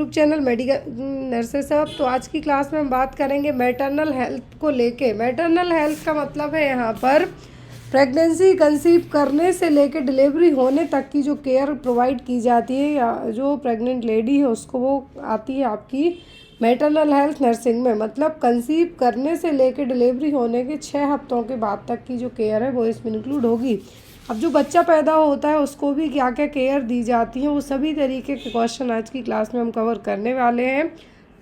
YouTube channel medical nurses साहब। तो आज की क्लास में हम बात करेंगे मैटरनल हेल्थ को लेके। मैटरनल हेल्थ का मतलब है यहाँ पर प्रेगनेंसी कंसीव करने से लेके डिलीवरी होने तक की जो केयर प्रोवाइड की जाती है या जो प्रेग्नेंट लेडी है उसको, वो आती है आपकी मैटरनल हेल्थ नर्सिंग में। मतलब कंसीव करने से लेके डिलीवरी होने के 6 हफ्तों के बाद तक की जो केयर है वो इसमें इंक्लूड होगी। अब जो बच्चा पैदा होता है उसको भी क्या क्या केयर दी जाती है, वो सभी तरीके के क्वेश्चन आज की क्लास में हम कवर करने वाले हैं।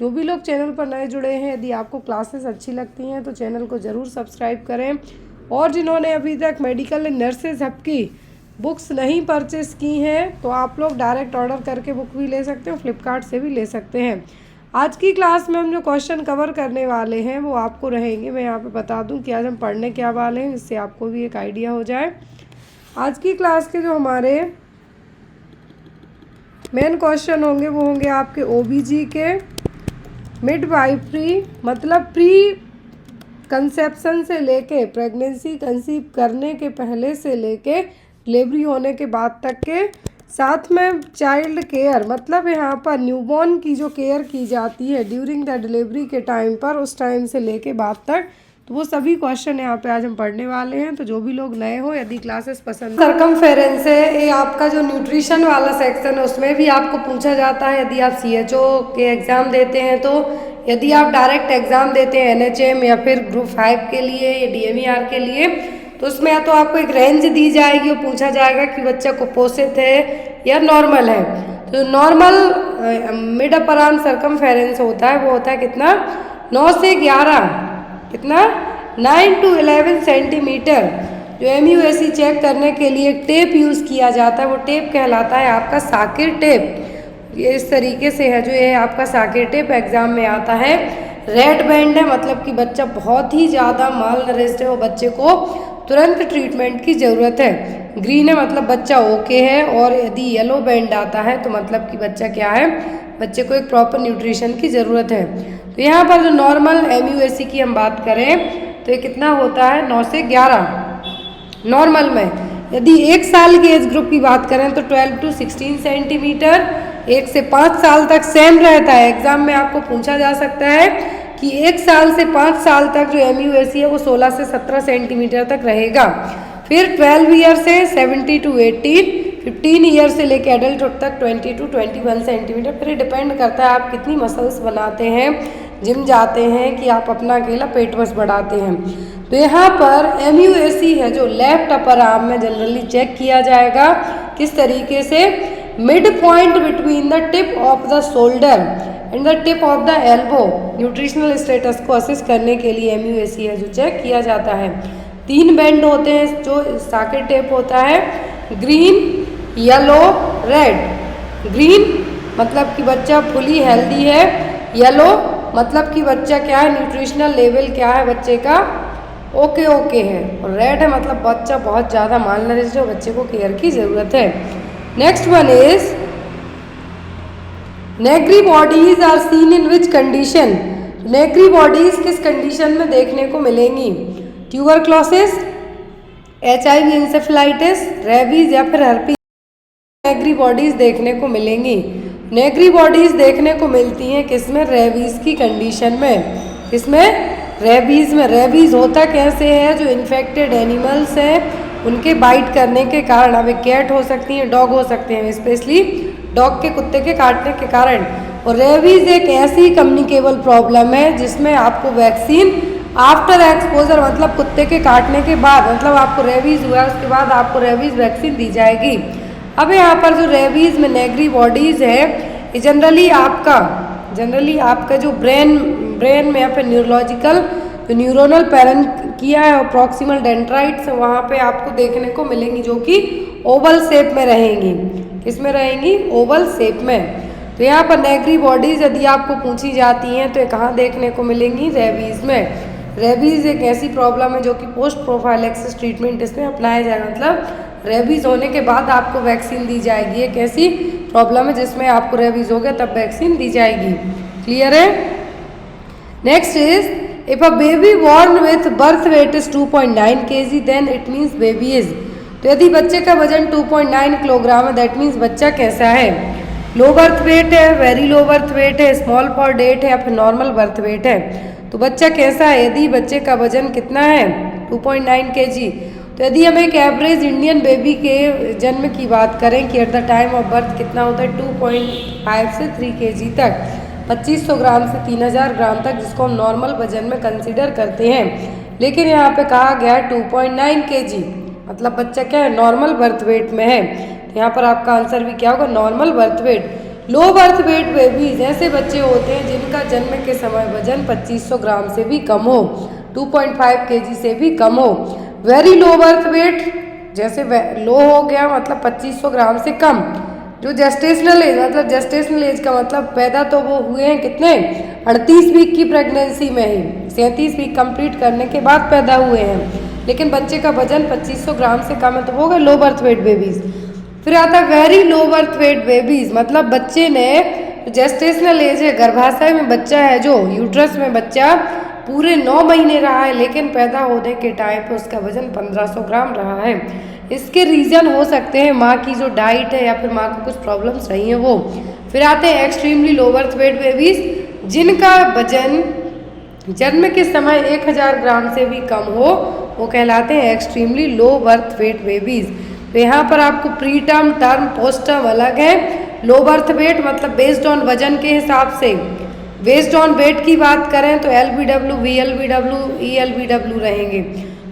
जो भी लोग चैनल पर नए जुड़े हैं, यदि आपको क्लासेस अच्छी लगती हैं तो चैनल को ज़रूर सब्सक्राइब करें। और जिन्होंने अभी तक मेडिकल नर्सेज हब की बुक्स नहीं परचेस की हैं तो आप लोग डायरेक्ट ऑर्डर करके बुक भी ले सकते हो, फ्लिपकार्ट से भी ले सकते हैं। आज की क्लास में हम जो क्वेश्चन कवर करने वाले हैं वो आपको रहेंगे, मैं यहाँ पे बता दूँ कि आज हम पढ़ने क्या वाले हैं, इससे आपको भी एक आइडिया हो जाए। आज की क्लास के जो हमारे मेन क्वेश्चन होंगे वो होंगे आपके ओबीजी के, मिडवाइफरी मतलब प्री कंसेप्शन से लेके प्रेगनेंसी कंसीव करने के पहले से लेके डिलीवरी होने के बाद तक के, साथ में चाइल्ड केयर मतलब यहाँ पर न्यूबॉर्न की जो केयर की जाती है ड्यूरिंग द डिलीवरी के टाइम पर, उस टाइम से लेके बाद तक, तो वो सभी क्वेश्चन यहाँ पे आज हम पढ़ने वाले हैं। तो जो भी लोग नए हो, यदि क्लासेस पसंद सर्कमफेरेंस है, ये आपका जो न्यूट्रिशन वाला सेक्शन है उसमें भी आपको पूछा जाता है यदि आप CHO के एग्ज़ाम देते हैं तो। यदि आप डायरेक्ट एग्ज़ाम देते हैं NHM या फिर ग्रुप 5 के लिए या DMER के लिए, तो उसमें या तो आपको एक रेंज दी जाएगी और पूछा जाएगा कि बच्चा कुपोषित है या नॉर्मल है। तो normal mid upper arm circumference होता है वो होता है कितना, 9 से 11, कितना 9 to 11 सेंटीमीटर। जो MUSE चेक करने के लिए टेप यूज़ किया जाता है वो टेप कहलाता है आपका साकिर टेप। ये इस तरीके से है, जो ये आपका साकिर टेप एग्ज़ाम में आता है। रेड बैंड है मतलब कि बच्चा बहुत ही ज़्यादा माल नरिश्ड है, वो बच्चे को तुरंत ट्रीटमेंट की ज़रूरत है। ग्रीन है मतलब बच्चा ओके है, और यदि येलो बैंड आता है तो मतलब कि बच्चा क्या है, बच्चे को एक प्रॉपर न्यूट्रिशन की ज़रूरत है। तो यहाँ पर जो नॉर्मल MUSE की हम बात करें तो ये कितना होता है, 9 से 11 नॉर्मल में। यदि 1 साल की एज ग्रुप की बात करें तो 12 to 16 सेंटीमीटर। 1 से 5 साल तक सेम रहता है। एग्जाम में आपको पूछा जा सकता है कि 1 साल से 5 साल तक जो MUSE है वो 16 से 17 सेंटीमीटर तक रहेगा। फिर 12 ईयर से 70 to 18, 15 ईयर से लेकर एडल्ट तक 20 to 21 सेंटीमीटर। फिर डिपेंड करता है आप कितनी मसल्स बनाते हैं, जिम जाते हैं कि आप अपना अकेला पेट बस बढ़ाते हैं। तो यहाँ पर MUSE है जो लेफ्ट अपर आर्म में जनरली चेक किया जाएगा। किस तरीके से, mid point between the tip of the shoulder and the tip of the elbow. Nutritional status को असेस करने के लिए MUSE है जो चेक किया जाता है। 3 बैंड होते हैं जो साकिर टेप होता है, ग्रीन, येलो, रेड। ग्रीन मतलब कि बच्चा फुली हेल्दी है, येलो मतलब कि बच्चा क्या है, न्यूट्रिशनल लेवल क्या है बच्चे का, ओके है, और रेड है मतलब बच्चा बहुत ज़्यादा माल नरिश्ड है, बच्चे को केयर की ज़रूरत है। Next one is Negri bodies are seen in which condition. Negri bodies किस कंडीशन में देखने को मिलेंगी, ट्यूबरक्लोसिस, HIV इंसेफेलाइटिस, रेबीज या फिर हर्पीज। नेग्री बॉडीज देखने को मिलेंगी। नेग्री बॉडीज देखने को मिलती हैं किसमें, रेबीज की कंडीशन में। किसमें, रेबीज में। रेबीज होता कैसे है, जो इन्फेक्टेड एनिमल्स हैं उनके बाइट करने के कारण, अब एक कैट हो सकती है, डॉग हो सकते हैं, स्पेशली डॉग के कुत्ते के काटने के कारण। और रेबीज एक ऐसी कम्युनिकेबल प्रॉब्लम है जिसमें आपको वैक्सीन आफ्टर एक्सपोजर मतलब कुत्ते के काटने के बाद, मतलब आपको रेबीज हुआ उसके बाद आपको रेबीज वैक्सीन दी जाएगी। अब यहाँ पर जो रेबीज में नेग्री बॉडीज है ये जनरली आपका जो ब्रेन में या फिर न्यूरोलॉजिकल जो न्यूरोनल पैरन किया है और प्रॉक्सिमल डेंड्राइट्स वहाँ पे आपको देखने को मिलेंगी, जो कि ओवल शेप में रहेंगी। किस में रहेंगी, ओवल शेप में। तो यहाँ पर नेग्री बॉडीज यदि आपको पूछी जाती हैं तो ये कहाँ देखने को मिलेंगी, रेबीज में। रेबीज एक ऐसी प्रॉब्लम है जो कि पोस्ट प्रोफाइलैक्सिस ट्रीटमेंट इसमें अप्लाई जाएगा, मतलब रेबीज होने के बाद आपको वैक्सीन दी जाएगी। एक ऐसी प्रॉब्लम है जिसमें आपको रेबीज हो गया तब वैक्सीन दी जाएगी। क्लियर है। Next is if a baby born with birth weight is 2.9 kg then it means baby is. तो यदि बच्चे का वजन 2.9 किलोग्राम है दैट मीन्स बच्चा कैसा है। लो बर्थ वेट है, वेरी लो बर्थ वेट है, स्मॉल फॉर डेट है या फिर नॉर्मल बर्थ वेट है। तो बच्चा कैसा है, यदि बच्चे का वजन कितना है 2.9 kg, तो यदि हम एक एवरेज इंडियन बेबी के जन्म की बात करें कि eight the time of birth कितना होता है 2.5 से 3 kg तक, 2500 ग्राम से 3000 ग्राम तक, जिसको हम नॉर्मल वजन में कंसिडर करते हैं। लेकिन यहाँ पे कहा गया है 2.9 kg, मतलब बच्चा क्या है, नॉर्मल बर्थ वेट में है। तो यहाँ पर आपका आंसर भी क्या होगा, normal birth weight. Low birth weight babies ऐसे बच्चे होते हैं जिनका जन्म के समय वजन 2500 ग्राम से भी कम हो, 2.5 kg से भी कम हो। वेरी लो बर्थ वेट, जैसे लो हो गया मतलब 2500 ग्राम से कम। जो जेस्टेशनल एज, मतलब जेस्टेशनल एज का मतलब पैदा तो वो हुए हैं कितने, 38 वीक की प्रेगनेंसी में ही, 37 वीक कंप्लीट करने के बाद पैदा हुए हैं, लेकिन बच्चे का वजन 2500 ग्राम से कम है, तो वो हो गए लो बर्थ वेट बेबीज। फिर आता है very low birth weight babies, मतलब बच्चे ने जेस्टेशनल एज है, गर्भाशय में बच्चा है, जो यूट्रस में बच्चा पूरे 9 महीने रहा है, लेकिन पैदा होने के टाइम पे उसका वजन 1500 ग्राम रहा है। इसके रीज़न हो सकते हैं माँ की जो डाइट है या फिर माँ को कुछ प्रॉब्लम्स रही हैं वो। फिर आते हैं extremely low birth weight babies, जिनका वजन जन्म के समय 1000 ग्राम से भी कम हो, वो कहलाते हैं extremely low birth weight babies. तो यहाँ पर आपको pre term, term, post term अलग है। लो बर्थ वेट मतलब बेस्ड ऑन वजन के हिसाब से, बेस्ड ऑन वेट की बात करें तो LBW, VLBW, ELBW रहेंगे।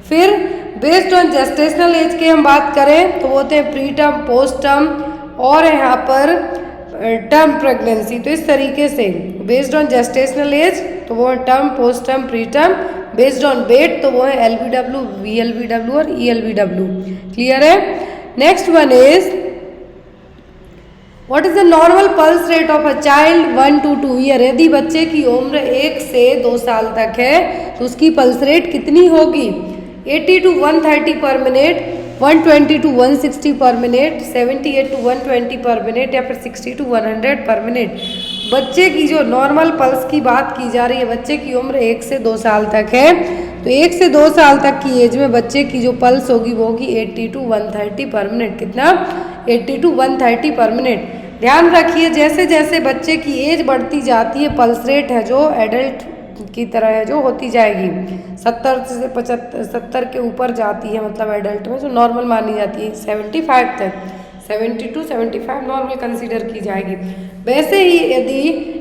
फिर बेस्ड ऑन जेस्टेशनल एज के हम बात करें तो वो होते हैं प्री टर्म, पोस्ट टर्म और यहाँ पर टर्म प्रेगनेंसी। तो इस तरीके से बेस्ड ऑन जेस्टेशनल एज तो वो है term, post term, pre term. Based on weight तो वो है LBW, VLBW और ELBW। क्लियर है। Next one is what is the normal pulse rate of a child 1 to 2 year. यदि बच्चे की उम्र 1 से 2 साल तक है तो उसकी पल्स रेट कितनी होगी, 80 to 130 पर मिनट, 120 to 160 पर मिनट, 78 to 120 पर मिनट या फिर 60 to 100 पर मिनट। बच्चे की जो नॉर्मल पल्स की बात की जा रही है, बच्चे की उम्र 1 से 2 साल तक है, तो 1 से 2 साल तक की एज में बच्चे की जो पल्स होगी वो होगी 80 to 130 पर मिनट। कितना, 80 to 130 पर मिनट। ध्यान रखिए जैसे जैसे बच्चे की एज बढ़ती जाती है, पल्स रेट है जो एडल्ट की तरह है जो होती जाएगी, 70 से 70 के ऊपर जाती है, मतलब एडल्ट में जो नॉर्मल मानी जाती है 75 तक, 70 to 75 नॉर्मल कंसीडर की जाएगी। वैसे ही यदि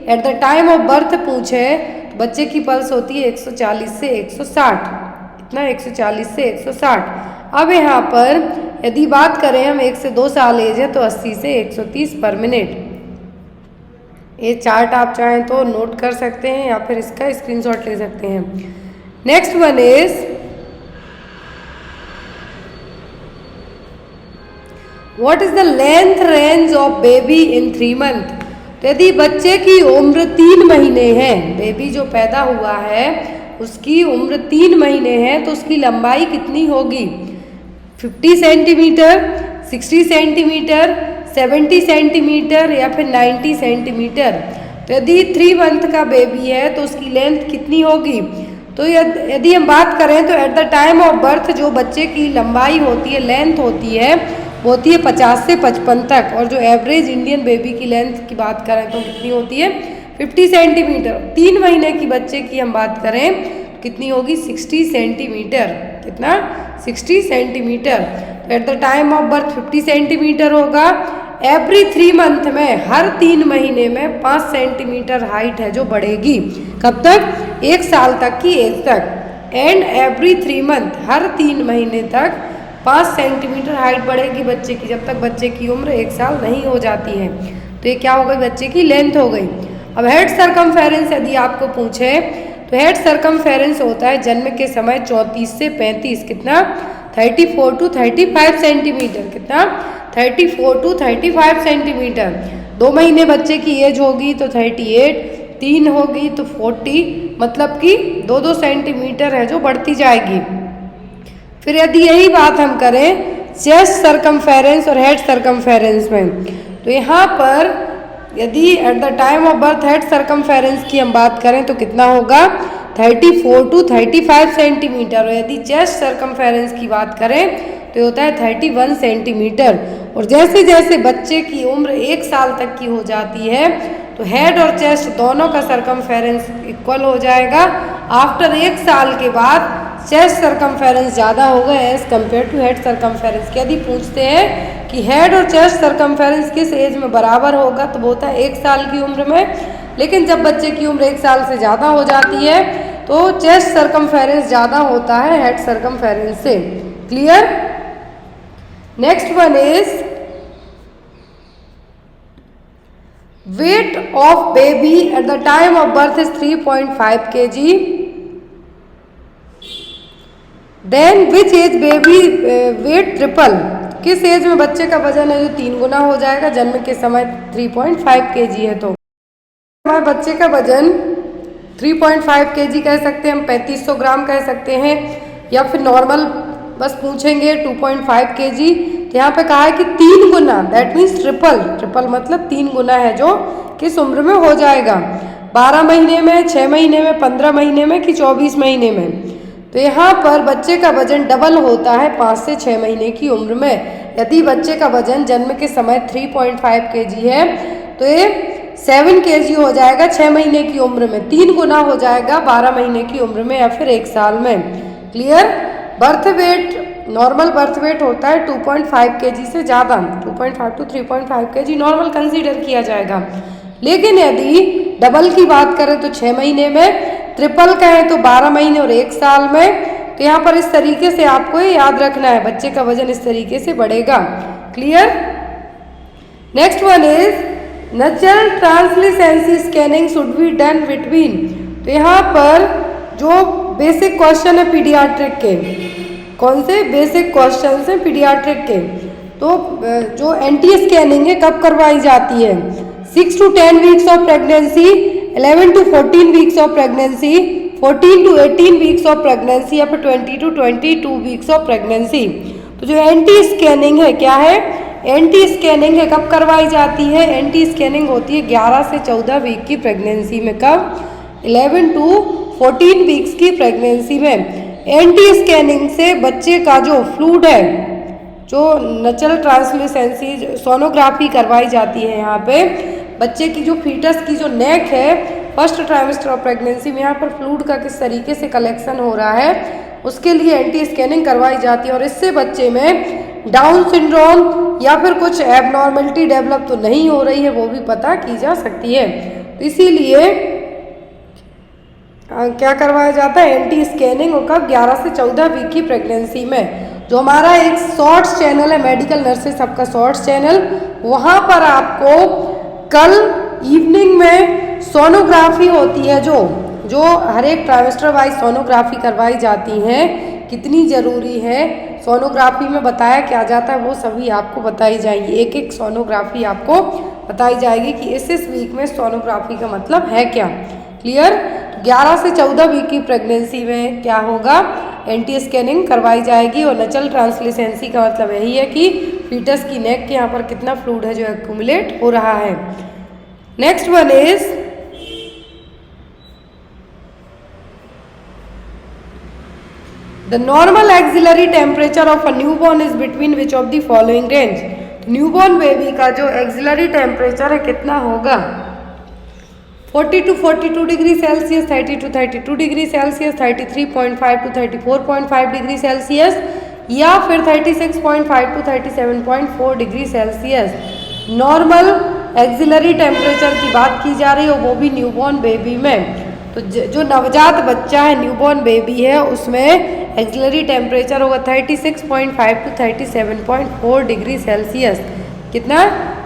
at the time of birth पूछे तो बच्चे की पल्स होती है 140 से 160, इतना 140 से 160। अब यहाँ पर यदि बात करें हम 1 से 2 साल एज है तो 80 से 130 पर मिनट। ये चार्ट आप चाहें तो नोट कर सकते हैं या फिर इसका स्क्रीनशॉट ले सकते हैं। Next one is what is the length range of baby in 3 month. तो यदि बच्चे की उम्र 3 महीने है, बेबी जो पैदा हुआ है उसकी उम्र 3 महीने है, तो उसकी लंबाई कितनी होगी, 50 सेंटीमीटर, 60 सेंटीमीटर, 70 सेंटीमीटर या फिर 90 सेंटीमीटर। तो यदि 3 मंथ का बेबी है तो उसकी लेंथ कितनी होगी। तो यदि हम बात करें तो eight the time of birth जो बच्चे की लंबाई होती है, लेंथ होती है, वो होती है 50 से 55 तक, और जो एवरेज इंडियन बेबी की लेंथ की बात करें तो कितनी होती है, 50 सेंटीमीटर। 3 महीने की बच्चे की हम बात करें तो कितनी होगी, 60 सेंटीमीटर। कितना, 60 centimetre. Eight the time of birth 50 centimetre होगा। एवरी 3 मंथ में, हर 3 महीने में 5 सेंटीमीटर हाइट है जो बढ़ेगी। कब तक, 1 साल तक की एज तक। एंड एवरी 3 मंथ, हर 3 महीने तक 5 सेंटीमीटर हाइट बढ़ेगी बच्चे की, जब तक बच्चे की उम्र 1 साल नहीं हो जाती है। तो ये क्या हो गई, बच्चे की लेंथ हो गई। अब हेड सरकमफेरेंस यदि आपको पूछे तो हेड सरकमफेरेंस होता है जन्म के समय 34 से 35, कितना, 34 to 35 सेंटीमीटर। कितना, 34 to 35 सेंटीमीटर। 2 महीने बच्चे की एज होगी तो 38, 3 होगी तो 40, मतलब कि 2-2 सेंटीमीटर है जो बढ़ती जाएगी। फिर यदि यही बात हम करें चेस्ट सरकमफेरेंस और हेड सरकमफेरेंस में, तो यहाँ पर यदि at the time of birth head circumference की हम बात करें तो कितना होगा, 34 to 35 सेंटीमीटर। और यदि चेस्ट सरकमफेरेंस की बात करें तो ये होता है 31 सेंटीमीटर। और जैसे जैसे बच्चे की उम्र 1 साल तक की हो जाती है तो हेड और चेस्ट दोनों का सरकमफेरेंस इक्वल हो जाएगा। आफ्टर 1 साल के बाद चेस्ट सरकमफेरेंस ज़्यादा होगा as compare to head circumference. यदि पूछते हैं कि हेड और चेस्ट सरकमफेरेंस किस एज में बराबर होगा तो वो होता है 1 साल की उम्र में। लेकिन जब बच्चे की उम्र 1 साल से ज़्यादा हो जाती है तो चेस्ट सरकमफेरेंस ज़्यादा होता है हेड सरकमफेरेंस से। Clear? Next one is weight of baby at the time of birth is 3.5 kg. Then which age baby weight triple? किस एज में बच्चे का वजन है जो 3 गुना हो जाएगा? जन्म के समय 3.5 kg है तो हमारे बच्चे का वजन 3.5 kg कह सकते हैं हम, 3500 ग्राम कह सकते हैं, या फिर नॉर्मल बस पूछेंगे 2.5 kg। तो यहाँ पे कहा है कि 3 गुना, दैट मीन्स ट्रिपल। ट्रिपल मतलब 3 गुना है जो किस उम्र में हो जाएगा? 12 महीने में, 6 महीने में, 15 महीने में कि 24 महीने में? तो यहाँ पर बच्चे का वजन डबल होता है 5 से 6 महीने की उम्र में। यदि बच्चे का वजन जन्म के समय 3.5 kg है तो ये 7 kg हो जाएगा 6 महीने की उम्र में, 3 गुना हो जाएगा 12 महीने की उम्र में या फिर 1 साल में। Clear? Birth weight, normal birth weight होता है 2.5 kg से ज़्यादा, 2.5 to 3.5 kg नॉर्मल कंसीडर किया जाएगा। लेकिन यदि डबल की बात करें तो 6 महीने में, ट्रिपल कहें तो 12 महीने और 1 साल में। तो यहाँ पर इस तरीके से आपको ये याद रखना है, बच्चे का वजन इस तरीके से बढ़ेगा। Clear? Next one is natural translucency scanning should be done between. तो यहाँ पर जो बेसिक क्वेश्चन है पीडियाट्रिक के, कौन से बेसिक क्वेश्चन हैं पीडियाट्रिक के, तो जो एनटी स्कैनिंग है कब करवाई जाती है? 6 to 10 weeks of pregnancy, 11 to 14 weeks of pregnancy, 14 to 18 weeks of pregnancy या फिर 20 to 22 वीक्स ऑफ प्रेगनेंसी। तो जो एनटी स्कैनिंग है क्या है? एनटी स्कैनिंग है कब करवाई जाती है? एनटी स्कैनिंग होती है 11 से 14 वीक की प्रेगनेंसी में। कब? 11 to 14 वीक्स की प्रेगनेंसी में। एनटी स्कैनिंग से बच्चे का जो फ्लूइड है, जो नेचुरल ट्रांसल्यूसेंसी सोनोग्राफी करवाई जाती है, यहाँ पे बच्चे की जो फीटस की जो नेक है फर्स्ट ट्राइमेस्टर ऑफ प्रेगनेंसी में, यहाँ पर फ्लूइड का किस तरीके से कलेक्शन हो रहा है उसके लिए एनटी स्कैनिंग करवाई जाती है। और इससे बच्चे में डाउन सिंड्रोम या फिर कुछ एबनॉर्मलिटी डेवलप तो नहीं हो रही है वो भी पता की जा सकती है। तो इसीलिए क्या करवाया जाता है? NT scanning. और कब? 11 से 14 वीक की प्रेगनेंसी में। जो हमारा एक शॉर्ट्स चैनल है मेडिकल नर्सेस सबका शॉर्ट्स चैनल, वहाँ पर आपको कल इवनिंग में सोनोग्राफी होती है, जो हर एक ट्राइमेस्टर वाइज सोनोग्राफी करवाई जाती हैं, कितनी ज़रूरी है सोनोग्राफी में बताया क्या जाता है वो सभी आपको बताई जाएगी। एक एक सोनोग्राफी आपको बताई जाएगी कि इस वीक में सोनोग्राफी का मतलब है क्या। क्लियर? 11 से 14 वीक की प्रेगनेंसी में क्या होगा? एनटी स्कैनिंग करवाई जाएगी। और नेचुरल ट्रांसल्यूसेंसी का मतलब यही है कि फीटस की नेक के यहाँ पर कितना फ्लूइड है जो एक्यूमुलेट हो रहा है। Next one is the normal axillary temperature of a newborn is between which of the following range. Newborn baby का जो एक्सिलरी टेम्परेचर है कितना होगा? 40 to 42 degree Celsius, 30 to 32 degree Celsius, 33.5 to 34.5 degree Celsius या फिर 36.5 to 37.4 degree Celsius. Normal axillary temperature की बात की जा रही है वो भी न्यूबॉर्न बेबी में। तो जो नवजात बच्चा है न्यूबॉर्न बेबी है उसमें एक्सिलरी टेम्परेचर होगा 36.5 to 37.4 डिग्री सेल्सियस। कितना?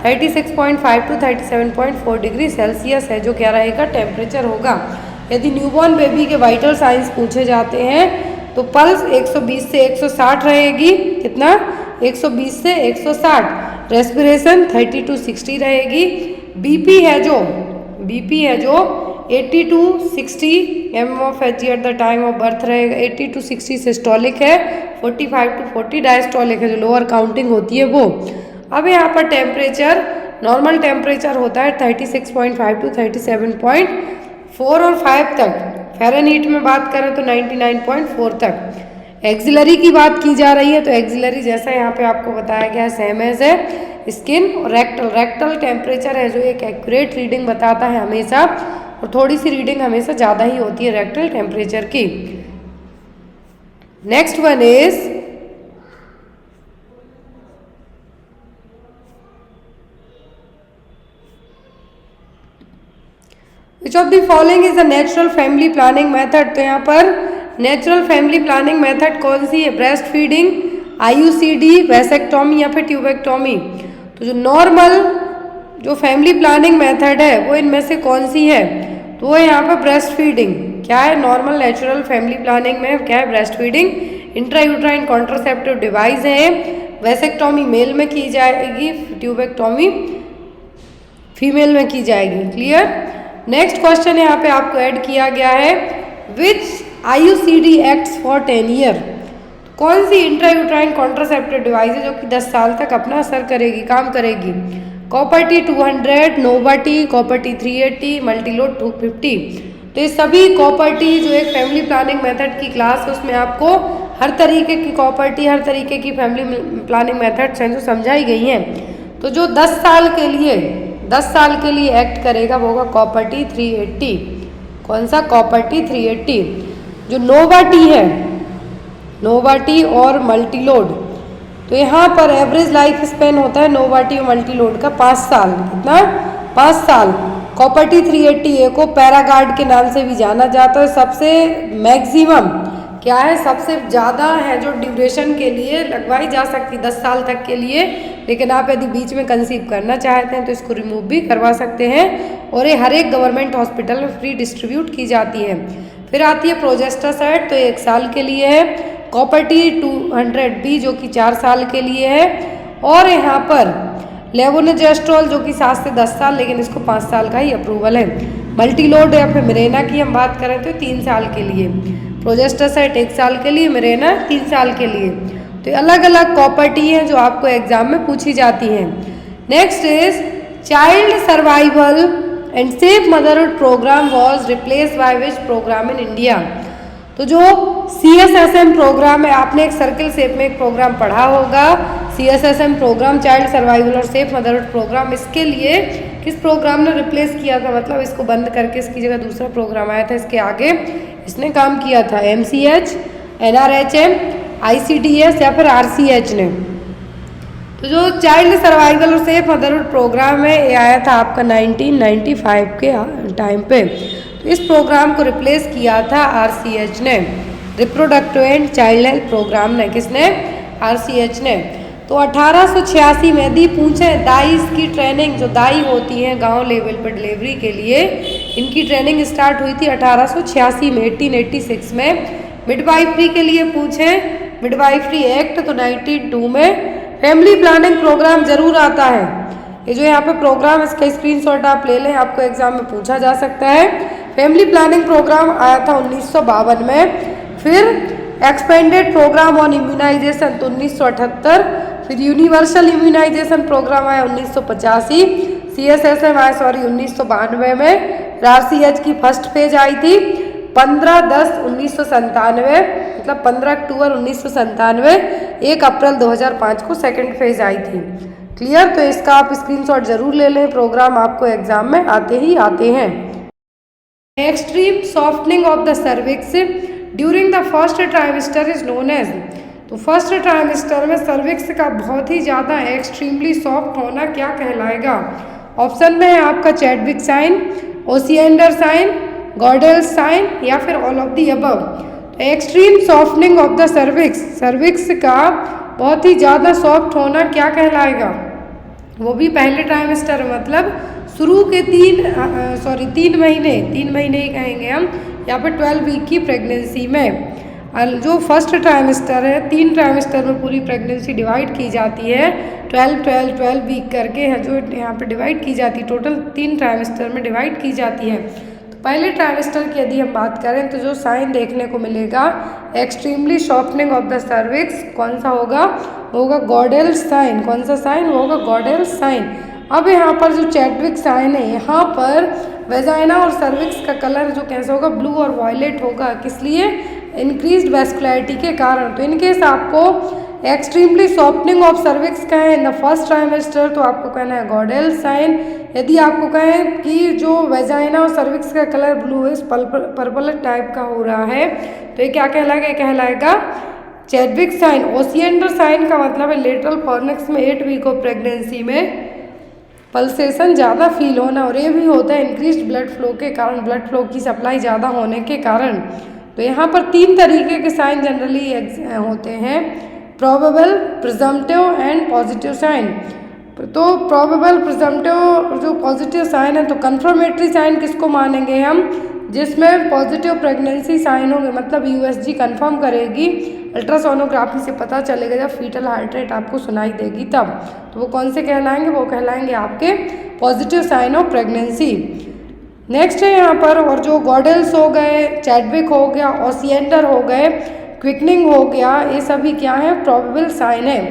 36.5 to 37.4 डिग्री सेल्सियस है जो क्या रहेगा? टेम्परेचर होगा। यदि न्यूबॉर्न बेबी के वाइटल साइंस पूछे जाते हैं तो पल्स 120 से 160 रहेगी। कितना? 120 से 160। रेस्पिरेशन 30 to 60 रहेगी। बीपी है जो 80 to 60 mmHg eight the time of birth रहेगा। 80 to 60 सिस्टोलिक है, 45 to 40 डायस्टोलिक है जो लोअर काउंटिंग होती है वो। अब यहाँ पर टेम्परेचर, नॉर्मल टेम्परेचर होता है 36.5 to 37.4 और 5 तक। फ़ारेनहीट में बात करें तो 99.4 तक। एक्सिलरी की बात की जा रही है तो एक्सिलरी जैसा यहाँ पे आपको बताया गया है सेम एज है स्किन। और रेक्टल टेम्परेचर है जो एक एक्यूरेट रीडिंग बताता है हमेशा, और थोड़ी सी रीडिंग हमेशा ज़्यादा ही होती है रेक्टल टेम्परेचर की। Next one is which of the following is the natural family planning method. तो यहाँ पर नेचुरल फैमिली प्लानिंग मेथड कौन सी है? ब्रेस्ट फीडिंग, IUCD, वैसेक्टोमी या फिर ट्यूबेक्टोमी। तो जो नॉर्मल जो फैमिली प्लानिंग मेथड है वो इनमें से कौन सी है? तो वो यहाँ पर ब्रेस्ट फीडिंग। क्या है नॉर्मल नेचुरल फैमिली प्लानिंग में? क्या है? Breast feeding. Intrauterine contraceptive device है। वैसेक्टोमी मेल में की जाएगी, ट्यूबेक्टोमी फीमेल में की जाएगी। क्लियर? नेक्स्ट क्वेश्चन यहाँ पे आपको ऐड किया गया है विच IUCD एक्ट्स फॉर 10 ईयर। कौन सी इंट्रायूट्राइन कॉन्ट्रासेप्टिव डिवाइस है जो कि 10 साल तक अपना असर करेगी, काम करेगी? कॉपर टी 200, नोवा टी, कॉपर टी 380, मल्टीलोड 250। तो ये सभी कॉपर टी जो एक फैमिली प्लानिंग मेथड की क्लास है उसमें आपको हर तरीके की कॉपर टी, हर तरीके की फैमिली प्लानिंग मेथड्स हैं जो समझाई गई हैं। तो जो 10 साल के लिए एक्ट करेगा वो होगा कॉपर टी 380। कौन सा? Copper T 380। जो नोवा टी है, नोवा टी और मल्टीलोड, तो यहाँ पर एवरेज लाइफ स्पेन होता है नोवा टी और मल्टीलोड का 5 साल। कितना? 5 साल। कॉपर टी 380A को पैरागार्ड के नाम से भी जाना जाता है। सबसे मैक्सिमम क्या है? सबसे ज़्यादा है जो ड्यूरेशन के लिए लगवाई जा सकती 10 साल तक के लिए, लेकिन आप यदि बीच में कंसीव करना चाहते हैं तो इसको रिमूव भी करवा सकते हैं, और ये हर एक गवर्नमेंट हॉस्पिटल में फ्री डिस्ट्रीब्यूट की जाती है। फिर आती है प्रोजेस्टासाइड, तो 1 साल के लिए है। कॉपर टी 200B जो कि 4 साल के लिए है। और यहाँ पर लेवोनोजेस्ट्रॉल जो कि 7 से 10 साल, लेकिन इसको 5 साल का ही अप्रूवल है। मल्टीलोड या फिर मिरेना की हम बात करें तो 3 साल के लिए। प्रोजेस्टासाइड 1 साल के लिए, मिरेना 3 साल के लिए। तो अलग अलग कॉपर टी हैं जो आपको एग्जाम में पूछी जाती हैं। Next is child survival and safe motherhood program was replace by which program in India. तो जो CSSM प्रोग्राम है, आपने एक सर्किल शेप में एक प्रोग्राम पढ़ा होगा, CSSM प्रोग्राम चाइल्ड सर्वाइवल और सेफ मदरहुड प्रोग्राम। इसके लिए किस प्रोग्राम ने रिप्लेस किया था? मतलब इसको बंद करके इसकी जगह दूसरा प्रोग्राम आया था, इसके आगे इसने काम किया था। MCH, NRHM, ICDS या फिर RCH ने। तो जो चाइल्ड सर्वाइवल और सेफ मदरहुड प्रोग्राम है ये आया था आपका 1995 के टाइम पे। तो इस प्रोग्राम को रिप्लेस किया था RCH ने, reproductive and child health program ने। किसने? RCH ने। तो 1886 में यदि पूछे दाई की ट्रेनिंग, जो दाई होती हैं गांव लेवल पर डिलीवरी के लिए, इनकी ट्रेनिंग स्टार्ट हुई थी 1886 में, 1886 में। मिडवाइफरी के लिए पूछे मिडवाइफरी एक्ट तो 1902 में। फैमिली प्लानिंग प्रोग्राम जरूर आता है। ये जो यहाँ पे प्रोग्राम, इसका स्क्रीनशॉट आप ले लें, आपको एग्जाम में पूछा जा सकता है। फैमिली प्लानिंग प्रोग्राम आया था 1952 में। फिर एक्सपेंडेड प्रोग्राम ऑन इम्यूनाइजेशन तो 1978। फिर यूनिवर्सल इम्यूनाइजेशन प्रोग्राम आया 1985। CSSM आया 1992 में। RCH की फर्स्ट फेज आई थी 15/10/1997, मतलब 15 अक्टूबर 1997। 1 अप्रैल 2005 को सेकेंड फेज आई थी। क्लियर? तो इसका आप स्क्रीनशॉट जरूर ले लें, प्रोग्राम आपको एग्जाम में आते ही आते हैं। Extreme softening of the cervix during the first trimester is known as. तो फर्स्ट ट्राइमेस्टर में सर्विक्स का बहुत ही ज़्यादा एक्सट्रीमली सॉफ्ट होना क्या कहलाएगा? ऑप्शन में है आपका Chadwick sign, Osiander sign, Goodell sign या फिर ऑल ऑफ दी अबव। तो extreme softening of the cervix का बहुत ही ज़्यादा सॉफ्ट होना क्या कहलाएगा? वो भी पहले ट्राइमेस्टर, मतलब शुरू के 3 महीने ही कहेंगे हम, यहाँ पर 12 वीक की प्रेगनेंसी में। जो फर्स्ट ट्राइमेस्टर है, 3 ट्राइमेस्टर में पूरी प्रेगनेंसी डिवाइड की जाती है, 12 वीक करके है जो यहाँ पे डिवाइड की जाती है। टोटल 3 ट्राइमेस्टर में डिवाइड की जाती है। तो पहले ट्राइमेस्टर की यदि हम बात करें तो जो साइन देखने को मिलेगा extremely softening of the cervix, कौन सा होगा? वो होगा गॉर्डल साइन। कौन सा साइन? वो होगा गॉर्डल साइन। अब यहाँ पर जो चैडविक साइन है, यहाँ पर वेजाइना और सर्विक्स का कलर जो कैसा होगा? ब्लू और वॉयलेट होगा। किस लिए? इंक्रीज्ड वैस्कुलरिटी के कारण। तो इनकेस आपको एक्सट्रीमली सॉफ्टनिंग ऑफ सर्विक्स कहें इन द फर्स्ट ट्राइमेस्टर तो आपको कहना है गॉडेल साइन। यदि आपको कहें कि जो वेजाइना और सर्विक्स का कलर ब्लू है पर्पल टाइप का हो रहा है तो ये क्या कहलाएगा, ये कहलाएगा चैडविक साइन। ओसिएंडर साइन का मतलब है लेटरल फॉर्निक्स में 8 वीक ऑफ प्रेगनेंसी में पल्सेशन ज़्यादा फील होना, और ये भी होता है इंक्रीज्ड ब्लड फ्लो के कारण, ब्लड फ्लो की सप्लाई ज़्यादा होने के कारण। तो यहाँ पर 3 तरीके के साइन जनरली होते हैं, probable, presumptive and positive sign. तो प्रोबेबल, प्रिजम्पटिव जो पॉजिटिव साइन है, तो कंफर्मेटरी साइन किसको मानेंगे हम, जिसमें पॉजिटिव प्रेगनेंसी साइन होंगे, मतलब यूएसजी कंफर्म करेगी, अल्ट्रासोनोग्राफी से पता चलेगा जब फीटल हार्ट रेट आपको सुनाई देगी तब, तो वो कौन से कहलाएंगे, वो कहलाएंगे आपके positive sign of pregnancy. Next है यहाँ पर, और जो गॉडेल्स हो गए, चैडविक हो गया, ओसिएंडर हो गए, क्विकनिंग हो गया, ये सभी क्या है, प्रोबेबल साइन है।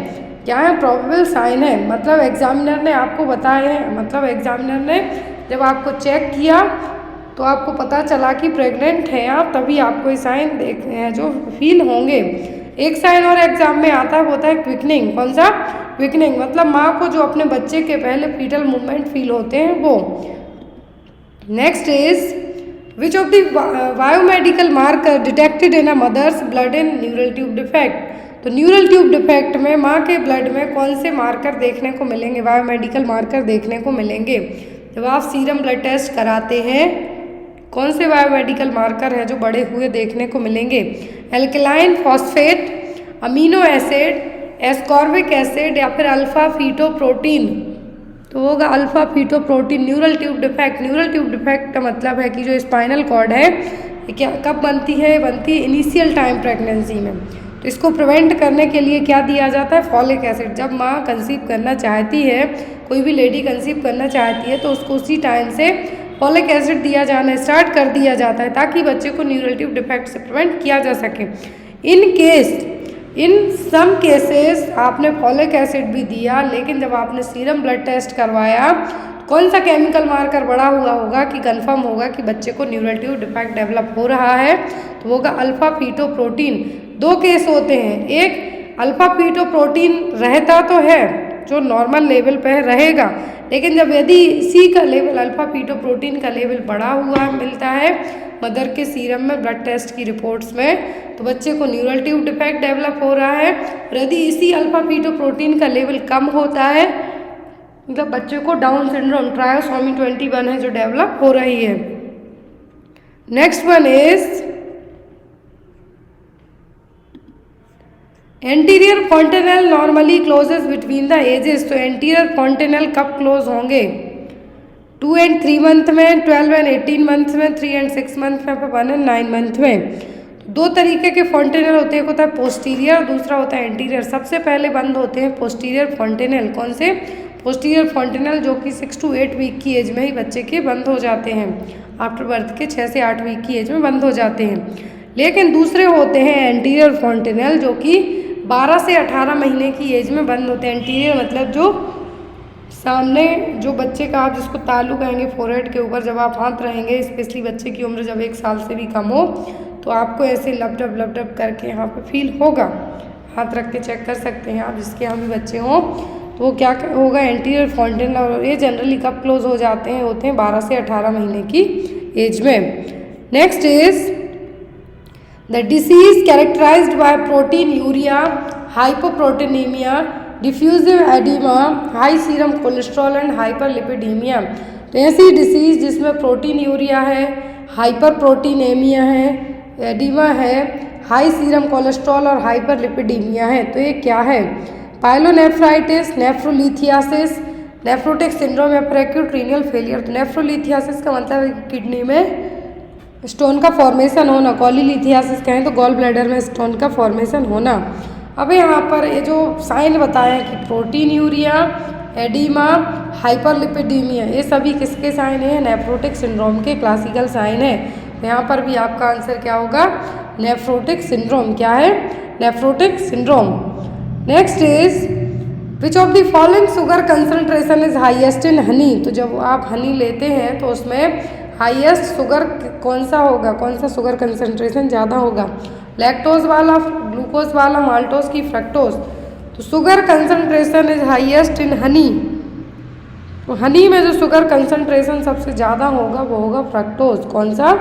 क्या है, प्रोबेबल साइन है, मतलब एग्जामिनर ने आपको बताए हैं, मतलब एग्जामिनर ने जब आपको चेक किया तो आपको पता चला कि प्रेग्नेंट हैं आप, तभी आपको ये साइन देख जो फील होंगे। एक साइन और एग्जाम में आता है, वो होता है क्विकनिंग। कौन सा, क्विकनिंग, मतलब माँ को जो अपने बच्चे के पहले फीटल मूवमेंट फील होते हैं वो। Next is which of the biomedical marker detected in a mother's blood in neural tube defect. तो न्यूरल ट्यूब डिफेक्ट में माँ के ब्लड में कौन से मार्कर देखने को मिलेंगे, बायोमेडिकल मार्कर देखने को मिलेंगे। जब आप सीरम ब्लड टेस्ट कराते हैं, कौन से बायोमेडिकल मार्कर है जो बढ़े हुए देखने को मिलेंगे, alkaline phosphate, amino acid, ascorbic acid या फिर अल्फा फीटोप्रोटीन। तो होगा alpha fetoprotein. Neural tube defect, neural tube defect का मतलब है कि जो स्पाइनल कॉर्ड है ये क्या कब बनती है, बनती है इनिशियल टाइम प्रेगनेंसी में। तो इसको प्रिवेंट करने के लिए क्या दिया जाता है, फॉलिक एसिड। जब माँ कंसीव करना चाहती है, कोई भी लेडी कंसीव करना चाहती है तो उसको उसी टाइम से फॉलिक एसिड दिया जाना स्टार्ट कर दिया जाता है ताकि बच्चे को न्यूरल ट्यूब डिफेक्ट से प्रिवेंट किया जा सके। इन सम केसेस आपने फॉलिक एसिड भी दिया, लेकिन जब आपने सीरम ब्लड टेस्ट करवाया कौन सा केमिकल मार्कर बढ़ा हुआ होगा कि कंफर्म होगा कि बच्चे को न्यूरल ट्यूब डिफेक्ट डेवलप हो रहा है, तो होगा अल्फा फीटोप्रोटीन। 2 केस होते हैं, एक अल्फा फीटोप्रोटीन रहता तो है जो नॉर्मल लेवल पे रहेगा, लेकिन जब यदि इसी का लेवल अल्फा फीटोप्रोटीन का लेवल बढ़ा हुआ मिलता है मदर के सीरम में ब्लड टेस्ट की रिपोर्ट्स में, तो बच्चे को न्यूरल ट्यूब डिफेक्ट डेवलप हो रहा है। और यदि इसी अल्फा फीटोप्रोटीन का लेवल कम होता है, मतलब बच्चे को डाउन सिंड्रोम ट्रायोसोमी 21 है जो डेवलप हो रही है। Next one is anterior fontanelle normally closes between the ages. तो एंटीरियर फॉन्टेनल कब क्लोज होंगे, 2 and 3 मंथ में, 12 and 18 मंथ में, 3 and 6 मंथ में, 1 and 9 मंथ में। 2 तरीके के फॉन्टेनल होते हैं, एक होता है पोस्टीरियर, दूसरा होता है एंटीरियर। सबसे पहले बंद होते हैं पोस्टीरियर फॉन्टेनल। कौन से, पोस्टीरियर फॉन्टेनल, जो कि 6 to 8 वीक की एज में ही बच्चे के बंद हो जाते हैं, आफ्टर बर्थ के 6 से 8 वीक की एज में बंद हो जाते हैं। लेकिन दूसरे होते हैं एंटीरियर फॉन्टेनल जो कि 12 से 18 महीने की एज में बंद होते हैं। एंटीरियर मतलब जो सामने जो बच्चे का आप जिसको तालू कहेंगे फोरहेड के ऊपर जब आप हाथ रहेंगे, स्पेशली बच्चे की उम्र जब 1 साल से भी कम हो, तो आपको ऐसे लपटप करके यहाँ पे फील होगा। हाथ रख के चेक कर सकते हैं आप, जिसके यहाँ भी बच्चे हों, तो वो क्या होगा, एंटीरियर फॉन्टेनल। और ये जनरली कब क्लोज हो जाते हैं, होते हैं 12 से 18 महीने की एज में। Next is the disease characterized by proteinuria, hypoproteinaemia, diffusive oedema, high serum cholesterol and hyperlipidaemia. तो ऐसी डिसीज जिसमें प्रोटीन यूरिया है, हाइपर प्रोटीनेमिया है, एडिमा है, हाई सीरम कोलेस्ट्रॉल और हाइपरलिपिडीमिया है। तो ये क्या है, पाइलोनेफ्राइटिस, नेफ्रोलिथियासिस, नेफ्रोटिक सिंड्रोम या फिर एक्यूट रीनल फेलियर। तो नेफ्रोलिथियासिस का मतलब है किडनी में स्टोन का फॉर्मेशन होना, कॉलीलिथियासिस कहें तो गॉल ब्लैडर में स्टोन का फॉर्मेशन होना। अब यहाँ पर ये जो साइन बताया कि प्रोटीन यूरिया, एडिमा, हाइपरलिपिडीमिया, ये सभी किसके साइन है, नेफ्रोटिक सिंड्रोम के क्लासिकल साइन है। तो यहाँ पर भी आपका आंसर क्या होगा, नेफ्रोटिक सिंड्रोम। क्या है, nephrotic syndrome. Next is which of the following sugar concentration is highest in Honey. तो जब आप हनी लेते हैं तो उसमें हाईएस्ट शुगर कौन सा होगा, कौन सा शुगर कंसंट्रेशन ज़्यादा होगा, लैक्टोज वाला, ग्लूकोज वाला, माल्टोज की फ्रक्टोज। तो sugar concentration is highest in Honey. तो हनी में जो शुगर कंसंट्रेशन सबसे ज़्यादा होगा वो होगा फ्रक्टोज। कौन सा?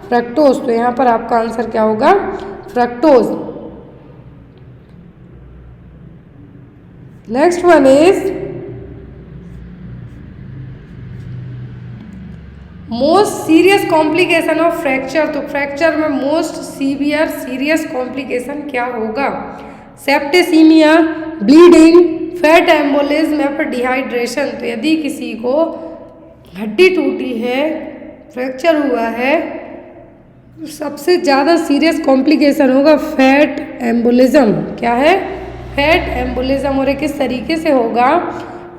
फ्रक्टोज। तो यहाँ पर आपका आंसर क्या होगा? Fructose. Next one is most serious complication of fracture. तो फ्रैक्चर में मोस्ट सीवियर सीरियस कॉम्प्लिकेशन क्या होगा? सेप्टिसीमिया, ब्लीडिंग, फैट एम्बोलिज्म या फिर डिहाइड्रेशन। तो यदि किसी को हड्डी टूटी है, फ्रैक्चर हुआ है, सबसे ज़्यादा सीरियस कॉम्प्लिकेशन होगा फैट एम्बोलिज्म। क्या है? Fat embolism. और ये किस तरीके से होगा?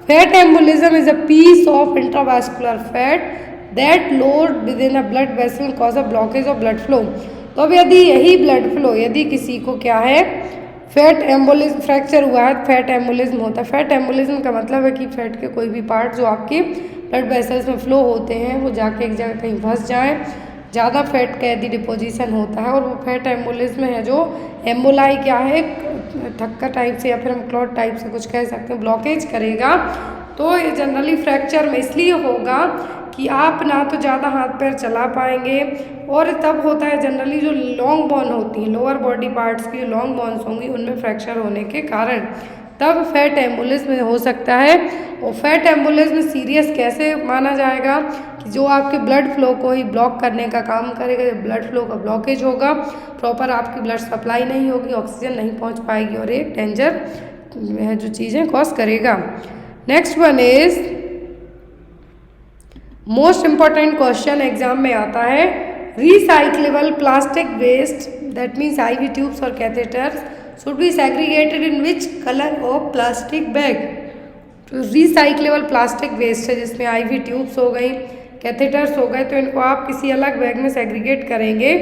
Fat embolism is a piece of intravascular fat that lodged within a blood vessel cause a blockage of blood flow. तो अब यदि यही ब्लड फ्लो, यदि किसी को क्या है, फैट एम्बोलिज्म, फ्रैक्चर हुआ है, फैट एम्बोलिज्म होता है। फैट एम्बोलिज्म का मतलब है कि फैट के कोई भी पार्ट जो आपके ब्लड वेसल्स में फ्लो होते हैं वो जाके एक जगह कहीं फंस जाए, ज़्यादा फैट का यदि डिपोजिशन होता है, और वो फैट एम्बोलिज्म है जो एम्बोलाई क्या है, थक्का टाइप से या फिर हम क्लॉट टाइप से कुछ कह सकते हैं, ब्लॉकेज करेगा। तो ये जनरली फ्रैक्चर में इसलिए होगा कि आप ना तो ज़्यादा हाथ पैर चला पाएंगे, और तब होता है जनरली जो लॉन्ग बोन होती हैं, लोअर बॉडी पार्ट्स की जो लॉन्ग बोन्स होंगी उनमें फ्रैक्चर होने के कारण तब फैट एम्बोलिज्म हो सकता है। और फैट एम्बोलिज्म सीरियस कैसे माना जाएगा? कि जो आपके ब्लड फ्लो को ही ब्लॉक करने का काम करेगा, जब ब्लड फ्लो का ब्लॉकेज होगा, प्रॉपर आपकी ब्लड सप्लाई नहीं होगी, ऑक्सीजन नहीं पहुंच पाएगी और एक डेंजर जो चीज़ें कॉज करेगा। Next one is most important question exam में आता है, recyclable plastic waste that means IV tubes और catheters should be segregated in which colour of plastic bag. तो रिसाइक्लेबल प्लास्टिक वेस्ट है जिसमें आईवी ट्यूब्स हो गई, कैथेटर्स हो गए, तो इनको आप किसी अलग बैग में सेग्रीगेट करेंगे।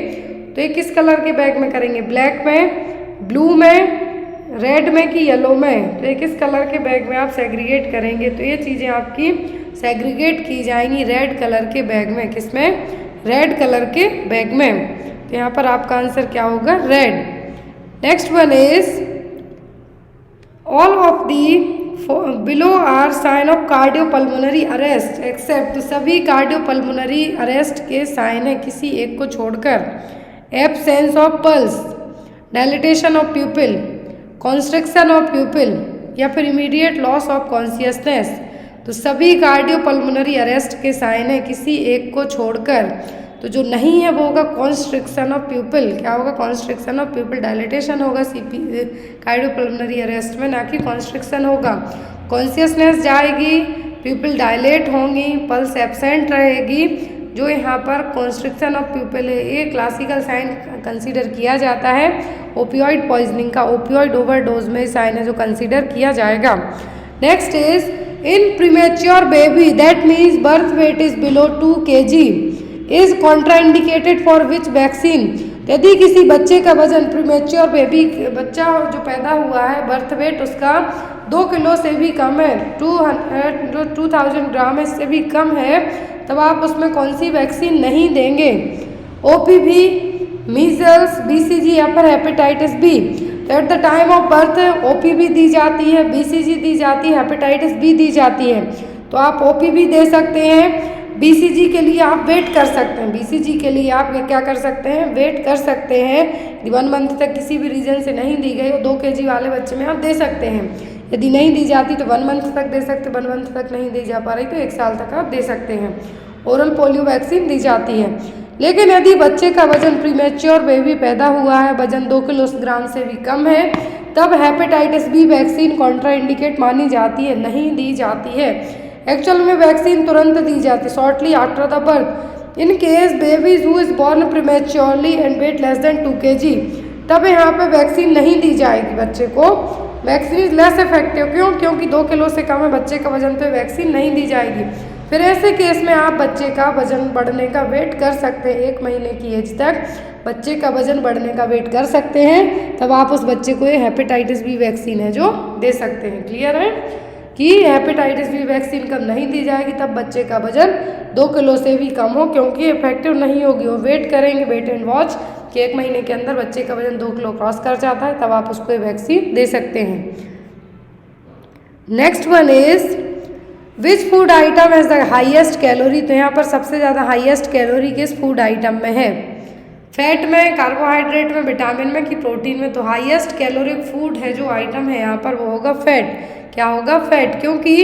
तो ये किस कलर के बैग में करेंगे? ब्लैक में, ब्लू में, रेड में कि येलो में? तो ये किस कलर के बैग में आप सेग्रीगेट करेंगे? तो ये चीज़ें आपकी सेग्रीगेट की जाएंगी रेड कलर के बैग में। किस में? रेड कलर के बैग में। तो यहाँ पर आपका आंसर क्या होगा? Red. Next one is all of the below are sign of cardiopulmonary arrest except. तो सभी कार्डियोपल्मोनरी अरेस्ट के साइन है किसी एक को छोड़कर। Absence of pulse, dilatation of प्यूपिल, constriction of प्यूपिल या फिर इमीडिएट लॉस ऑफ कॉन्शियसनेस। तो सभी कार्डियोपल्मोनरी अरेस्ट के साइन है किसी एक को छोड़कर। तो जो नहीं है वो होगा कॉन्स्ट्रिक्शन ऑफ प्यूपिल। क्या होगा? Constriction of प्यूपिल। डायलिटेशन होगा कार्डियोपल्मोनरी अरेस्ट में, ना कि कॉन्स्ट्रिक्शन होगा। कॉन्शियसनेस जाएगी, प्यूपिल डायलेट होंगी, पल्स एब्सेंट रहेगी। जो यहाँ पर कॉन्स्ट्रिक्शन ऑफ प्यूपिल है ये क्लासिकल साइन कंसीडर किया जाता है ओपियोइड पॉइजनिंग का, ओपियोइड ओवरडोज में साइन है जो कंसीडर किया जाएगा। Next is in premature baby that means birth weight is below 2 kg is contraindicated for which vaccine. यदि किसी बच्चे का वजन, प्रीमेच्योर बेबी बच्चा जो पैदा हुआ है, बर्थ वेट उसका 2 किलो से भी कम है, 2000 ग्राम इससे भी कम है, तब आप उसमें कौन सी वैक्सीन नहीं देंगे? OPV, मीजल्स, BCG या फिर हेपेटाइटिस बी। तो eight the time of birth OPV दी जाती है, BCG दी जाती है, हेपेटाइटिस बी दी जाती है। तो आप OPV दे सकते हैं, BCG के लिए आप वेट कर सकते हैं। BCG के लिए आप क्या कर सकते हैं? वेट कर सकते हैं। 1 मंथ तक किसी भी रीजन से नहीं दी गई, 2 kg वाले बच्चे में आप दे सकते हैं। यदि नहीं दी जाती तो 1 मंथ तक दे सकते, 1 मंथ तक नहीं दी जा पा रही तो 1 साल तक आप दे सकते हैं। ओरल पोलियो वैक्सीन दी जाती है। लेकिन यदि बच्चे का वजन, प्रीमेच्योर बेबी पैदा हुआ है, वजन 2 किलोग्राम से भी कम है, तब हेपेटाइटिस बी वैक्सीन कॉन्ट्राइंडिकेट मानी जाती है, नहीं दी जाती है। एक्चुअल में वैक्सीन तुरंत दी जाती है, shortly after the birth. In case babies who is born prematurely and weight less than 2 kg, तब यहाँ पे वैक्सीन नहीं दी जाएगी बच्चे को। Vaccine is less effective. क्यों? क्योंकि 2 किलो से कम है बच्चे का वजन, तो वैक्सीन नहीं दी जाएगी। फिर ऐसे केस में आप बच्चे का वजन बढ़ने का वेट कर सकते हैं, 1 महीने की एज तक बच्चे का वजन बढ़ने का वेट कर सकते हैं, तब आप उस बच्चे को ये हेपेटाइटिस बी वैक्सीन है जो दे सकते हैं। क्लियर है? कि हेपेटाइटिस बी वैक्सीन कब नहीं दी जाएगी, तब बच्चे का वजन 2 किलो से भी कम हो, क्योंकि इफेक्टिव नहीं होगी। वो वेट करेंगे, वेट एंड वॉच, कि 1 महीने के अंदर बच्चे का वजन 2 किलो क्रॉस कर जाता है, तब आप उसको ये वैक्सीन दे सकते हैं। Next one is which food item has the highest calorie. तो यहाँ पर सबसे ज़्यादा हाईएस्ट कैलोरी किस फूड आइटम में है? फैट में, कार्बोहाइड्रेट में, विटामिन में कि प्रोटीन में? तो हाईएस्ट कैलोरिक फूड है जो आइटम है यहाँ पर वो होगा फैट। क्या होगा? फैट, क्योंकि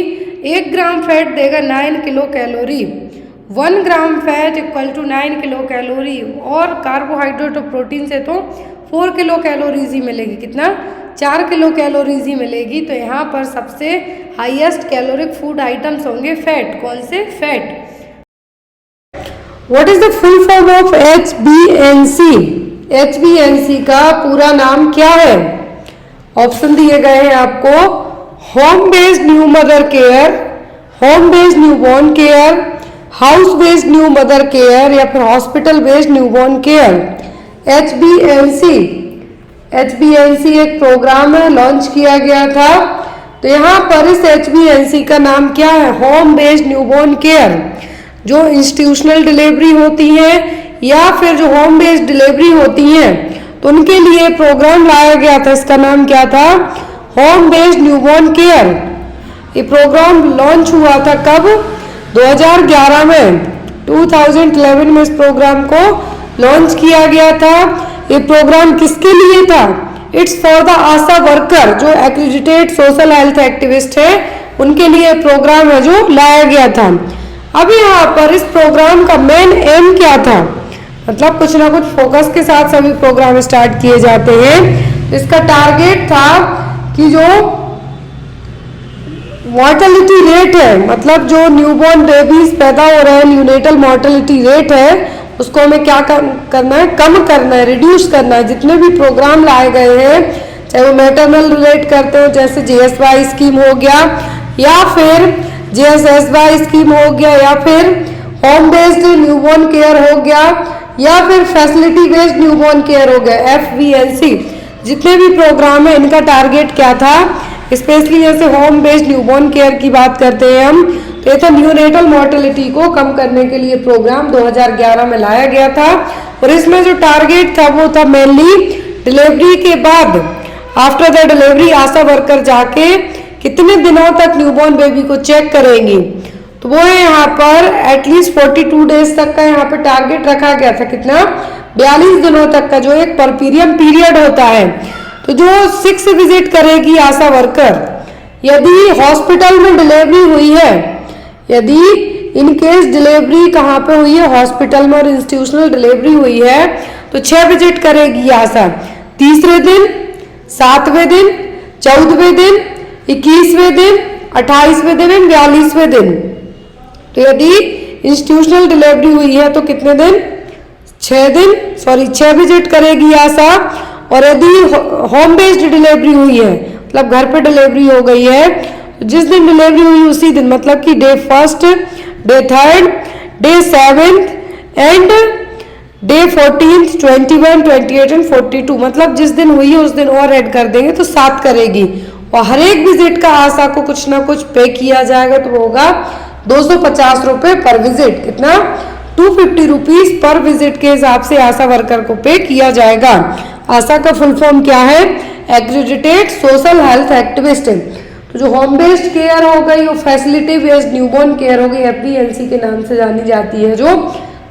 1 ग्राम फैट देगा 9 kilocalorie. 1 gram fat equal to 9 kilocalorie, और कार्बोहाइड्रेट और प्रोटीन से तो 4 किलो कैलोरीज ही मिलेगी। कितना? 4 किलो कैलोरीज ही मिलेगी। तो यहाँ पर सबसे हाईएस्ट कैलोरिक फूड आइटम्स होंगे फैट। कौन से? Fat. What is the full form of HbA1c? HbA1c का पूरा नाम क्या है? ऑप्शन दिए गए हैं आपको, home based new mother care, home based newborn care, house based new mother care, या फिर hospital based newborn care. HbA1c एक प्रोग्राम है, लॉन्च किया गया था। तो यहाँ पर इस HbA1c का नाम क्या है? Home based newborn care. जो इंस्टीट्यूशनल डिलीवरी होती है या फिर जो होम बेस्ड डिलीवरी होती हैं, तो उनके लिए प्रोग्राम लाया गया था। इसका नाम क्या था? Home based newborn care. ये प्रोग्राम लॉन्च हुआ था कब? 2011 में। 2011 में इस प्रोग्राम को लॉन्च किया गया था। ये प्रोग्राम किसके लिए था? It's for the Asha worker, जो एक्रेडिटेड सोशल हेल्थ एक्टिविस्ट है, उनके लिए प्रोग्राम है जो लाया गया था। अब यहाँ पर इस प्रोग्राम का मेन एम क्या था? मतलब कुछ ना कुछ फोकस के साथ सभी प्रोग्राम स्टार्ट किए जाते हैं। इसका टारगेट था कि जो मॉर्टेलिटी रेट है, मतलब जो न्यूबॉर्न बेबीज पैदा हो रहे हैं, न्यूनेटल मॉर्टेलिटी रेट है, उसको हमें क्या करना है? कम करना है, रिड्यूस करना है। जितने भी प्रोग्राम लाए गए हैं, चाहे वो मैटरनल रिलेट करते हो, जैसे JSY स्कीम हो गया, या फिर JSSY स्कीम हो गया, या फिर होम बेस्ड न्यूबॉर्न केयर हो गया, या फिर फैसिलिटी बेस्ड न्यूबॉर्न केयर हो गया, FBNC। जितने भी प्रोग्राम है, इनका टारगेट क्या था? स्पेशली जैसे होम बेस्ड न्यूबॉर्न केयर की बात करते हैं हम, तो ये तो न्यूनेटल मॉर्टेलिटी को कम करने के लिए प्रोग्राम 2011 में लाया गया था। और इसमें जो टारगेट था वो था मेनली डिलीवरी के बाद, after the delivery Asha worker जाके कितने दिनों तक न्यूबॉर्न बेबी को चेक करेंगी। तो वो है यहाँ पर एटलीस्ट 42 डेज तक का यहाँ पर टारगेट रखा गया था। कितना? 42 दिनों तक का, जो एक परपीरियम पीरियड होता है। तो जो 6 विजिट करेगी आशा वर्कर, यदि हॉस्पिटल में डिलीवरी हुई है, यदि इन केस डिलीवरी कहाँ पे हुई है? हॉस्पिटल में, और इंस्टीट्यूशनल डिलीवरी हुई है, तो 6 विजिट करेगी आशा। 30वें दिन, 7वें दिन, 14वें दिन, 21वें दिन, 28वें दिन, 42वें दिन। तो यदि इंस्टीट्यूशनल डिलीवरी हुई है तो कितने दिन? 6 विजिट करेगी आशा। और यदि होम बेस्ड डिलीवरी हुई है, मतलब घर पे डिलीवरी हो गई है, तो जिस दिन डिलीवरी हुई उसी दिन, मतलब कि day 1, day 3, day 7 and day 14, 21, 28 and 42, मतलब जिस दिन हुई है उस दिन और ऐड कर देंगे तो 7 करेगी। और हर एक विजिट का आशा को कुछ ना कुछ पे किया जाएगा, तो वो होगा 250 रुपये पर विजिट। कितना? 250 रुपीज पर विजिट के हिसाब से आशा वर्कर को पे किया जाएगा। आशा का फुल फॉर्म क्या है? Accredited social health activist. तो जो होम बेस्ड केयर हो गई, वो फैसिलिटी बेस्ड न्यूबॉर्न केयर हो गई, FBNC के नाम से जानी जाती है, जो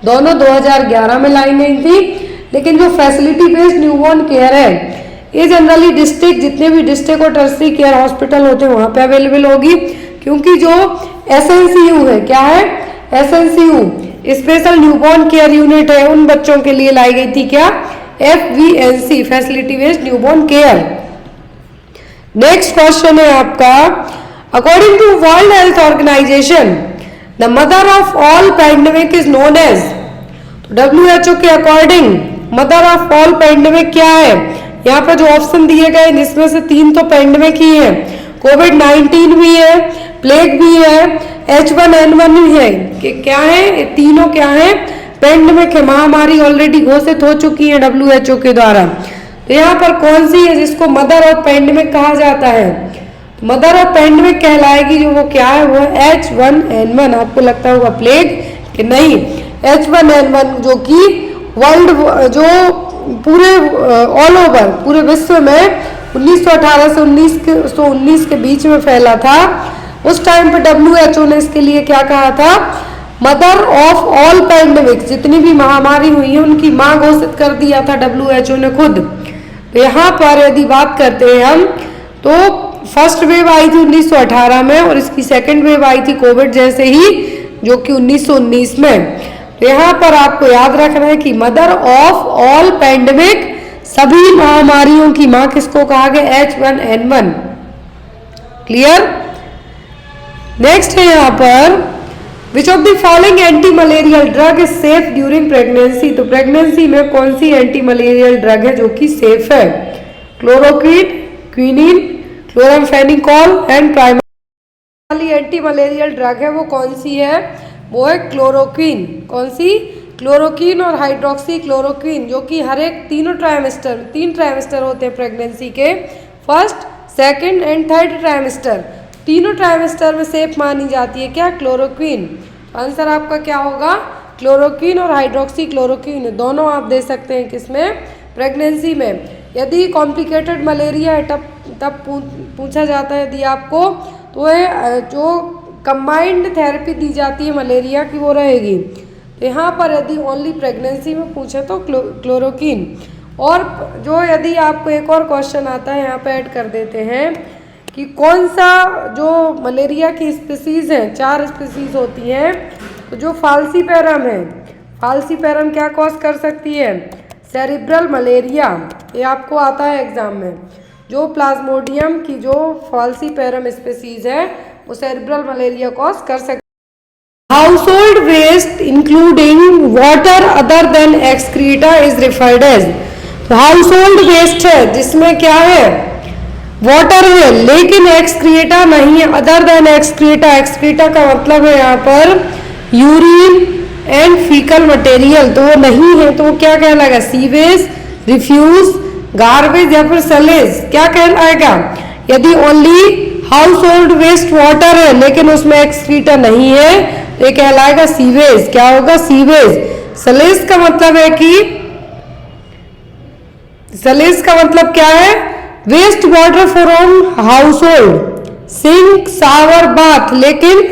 दोनों 2011 में लाई गई थी। लेकिन जो फैसिलिटी बेस्ड न्यूबॉर्न केयर है, ये जनरली डिस्ट्रिक्ट, जितने भी डिस्ट्रिक्ट और टर्शरी केयर हॉस्पिटल होते हैं वहाँ पे अवेलेबल होगी। क्योंकि जो SNCU है, क्या है? SNCU special newborn care unit है, उन बच्चों के लिए लाई गई थी। क्या? FBNC facility based newborn care. Next question है आपका, according to World Health Organization the mother of all pandemic is known as. तो WHO के according mother of all pandemic क्या है? यहाँ पर जो ऑप्शन दिए गए जिसमें से 3 तो पैंडेमिक ही है, COVID-19 भी है, प्लेग भी है, H1N1 भी है। कि क्या है? ये तीनों क्या है? पैंडेमिक है, महामारी ऑलरेडी घोषित हो चुकी है WHO के द्वारा। तो यहाँ पर कौन सी है जिसको मदर ऑफ पैंडेमिक कहा जाता है? मदर ऑफ पैंडेमिक कहलाएगी जो वो क्या है, वो H1N1। आपको लगता होगा प्लेग कि नहीं, H1N1 जो कि वर्ल्ड जो पूरे ऑल ओवर पूरे विश्व में 1918 से 1919 के बीच में फैला था। उस टाइम पे WHO ने इसके लिए क्या कहा था, मदर ऑफ ऑल पैंडेमिक, जितनी भी महामारी हुई है उनकी माँ घोषित कर दिया था WHO ने खुद। तो यहाँ पर यदि बात करते हैं हम, तो फर्स्ट वेव आई थी 1918 में और इसकी सेकेंड वेव आई थी कोविड जैसे ही, जो कि 1919 में। तो यहाँ पर आपको याद रखना है कि मदर ऑफ ऑल पैंडेमिक, सभी महामारियों की माँ किसको कहा गया, H1N1। क्लियर। नेक्स्ट है यहाँ पर, विच of the following anti malarial drug is safe during pregnancy. तो प्रेगनेंसी में कौन सी एंटी मलेरियल ड्रग है जो कि सेफ है, chloroquine, quinine, chloramphenicol and primary वाली एंटी मलेरियल ड्रग है वो कौन सी है, वो है क्लोरोक्विन। कौन सी, क्लोरोक्विन और हाइड्रोक्सी क्लोरोक्विन, जो कि हर एक तीन ट्राइमेस्टर होते हैं प्रेगनेंसी के, first, second and third trimester, तीनों ट्राइमेस्टर में सेफ मानी जाती है क्या, क्लोरोक्विन। आंसर आपका क्या होगा, क्लोरोक्विन और हाइड्रोक्सी क्लोरोक्विन, दोनों आप दे सकते हैं किसमें, प्रेगनेंसी में। यदि कॉम्प्लिकेटेड मलेरिया है तब पूछा जाता है यदि आपको, तो है जो कंबाइंड थेरेपी दी जाती है मलेरिया की वो रहेगी। तो यहाँ पर यदि ओनली प्रेगनेंसी में पूछे तो क्लोरोक्विन। और जो यदि आपको एक और क्वेश्चन आता है यहाँ पे ऐड कर देते हैं कि कौन सा जो मलेरिया की स्पीसीज़ हैं, 4 स्पीसीज़ होती हैं, तो जो फाल्सीपेरम है, फाल्सीपेरम क्या कॉज कर सकती है, सेरिब्रल मलेरिया, ये आपको आता है एग्जाम में। जो प्लाज्मोडियम की जो फाल्सीपेरम स्पीसीज है वो सेरिब्रल मलेरिया कॉज कर सकती है। Household waste including water other than excreta is referred as. Household waste है जिसमें क्या है, वाटर है लेकिन एक्सक्रीटा नहीं है, अदर देन एक्सक्रीटा। एक्सक्रीटा का मतलब है यहाँ पर यूरिन एंड फीकल मटेरियल, तो वो नहीं है तो वो क्या कहलाएगा, सीवेज, रिफ्यूज, गार्बेज या फिर सलेज, क्या कहलाएगा। यदि only household waste water है लेकिन उसमें एक्सक्रीटा नहीं है तो ये कहलाएगा सीवेज। क्या होगा, सीवेज। सलेज का मतलब है कि, सलेज का मतलब क्या है, waste water from household, sink, shower, bath, लेकिन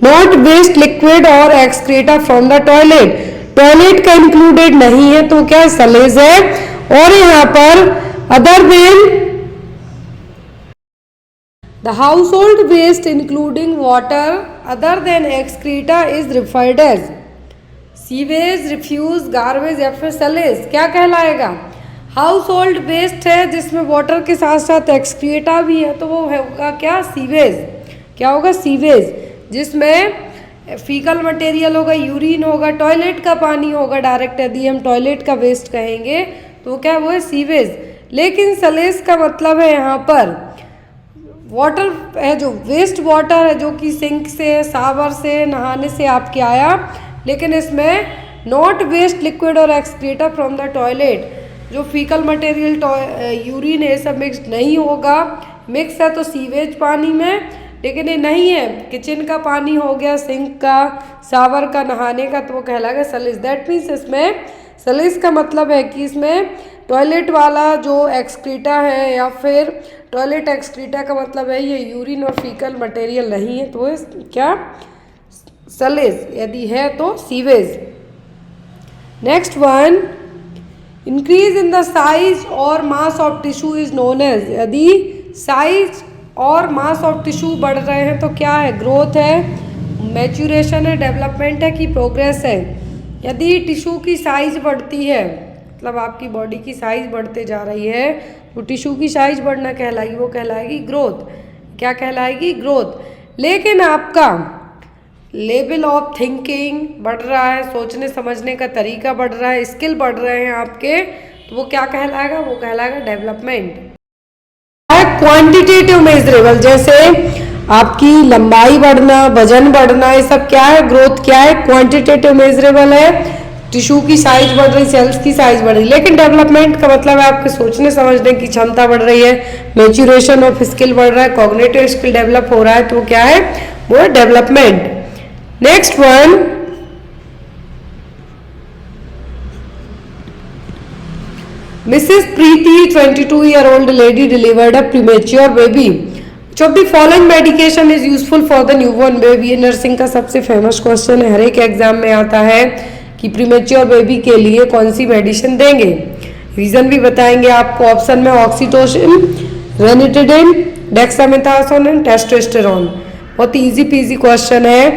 नॉट वेस्ट लिक्विड और excreta from the toilet. Toilet का इंक्लूडेड नहीं है तो क्या सलेज है। और यहाँ पर other than the household waste including water other than excreta is referred as sewage, refuse, garbage या फिर सलेज। क्या कहलाएगा, हाउस होल्ड वेस्ट है जिसमें वाटर के साथ साथ एक्सक्रीटा भी है तो वो होगा क्या, सीवेज। क्या होगा, सीवेज, जिसमें फीकल मटेरियल होगा, यूरिन होगा, टॉयलेट का पानी होगा डायरेक्ट, यदि हम टॉयलेट का वेस्ट कहेंगे तो क्या वो है, सीवेज। लेकिन सलेज का मतलब है यहाँ पर वाटर है, जो वेस्ट वाटर है जो कि सिंक से, शावर से, नहाने से आपके आया, लेकिन इसमें नॉट वेस्ट लिक्विड और एक्सक्रीटा फ्रॉम द टॉयलेट, जो फीकल मटेरियल, यूरिन ये सब मिक्स नहीं होगा। मिक्स है तो सीवेज पानी में, लेकिन ये नहीं है, किचन का पानी हो गया, सिंक का, शावर का, नहाने का, तो वो कहलाएगा सलेज। दैट मीन्स इसमें सलेज का मतलब है कि इसमें टॉयलेट वाला जो एक्सक्रीटा है या फिर टॉयलेट एक्सक्रीटा का मतलब है ये यूरिन और फीकल मटेरियल नहीं है तो वो क्या, सलेज। यदि है तो sewage. Next one, increase in the size और mass of tissue is known as. यदि साइज और मास ऑफ टिश्यू बढ़ रहे हैं तो क्या है, ग्रोथ है, मैच्यूरेशन है, डेवलपमेंट है कि प्रोग्रेस है। यदि टिश्यू की साइज बढ़ती है, मतलब आपकी बॉडी की साइज बढ़ते जा रही है तो टिश्यू की साइज बढ़ना कहलाएगी, वो कहलाएगी ग्रोथ। क्या कहलाएगी, ग्रोथ। लेकिन आपका लेवल ऑफ थिंकिंग बढ़ रहा है, सोचने समझने का तरीका बढ़ रहा है, स्किल बढ़ रहे हैं आपके, तो वो क्या कहलाएगा, वो कहलाएगा डेवलपमेंट। क्वांटिटेटिव मेजरेबल, जैसे आपकी लंबाई बढ़ना, वजन बढ़ना, ये सब क्या है, ग्रोथ क्या है, क्वांटिटेटिव मेजरेबल है। टिश्यू की साइज बढ़ रही, सेल्स की साइज बढ़ रही। लेकिन डेवलपमेंट का मतलब है आपके सोचने समझने की क्षमता बढ़ रही है, मैच्योरेशन ऑफ स्किल बढ़ रहा है, कॉग्निटिव स्किल डेवलप हो रहा है, तो क्या है, वो है development. Next one, Mrs. Preeti, 22-year-old lady, delivered a premature baby. Which of the following medication is useful for the newborn baby? ये नर्सिंग का सबसे फेमस क्वेश्चन है, हर एक एग्जाम में आता है कि प्रीमेच्योर बेबी के लिए कौन सी मेडिसिन देंगे। रीजन भी बताएंगे आपको। ऑप्शन में oxytocin, ranitidine, dexamethasone and testosterone. बहुत इजी पीजी क्वेश्चन है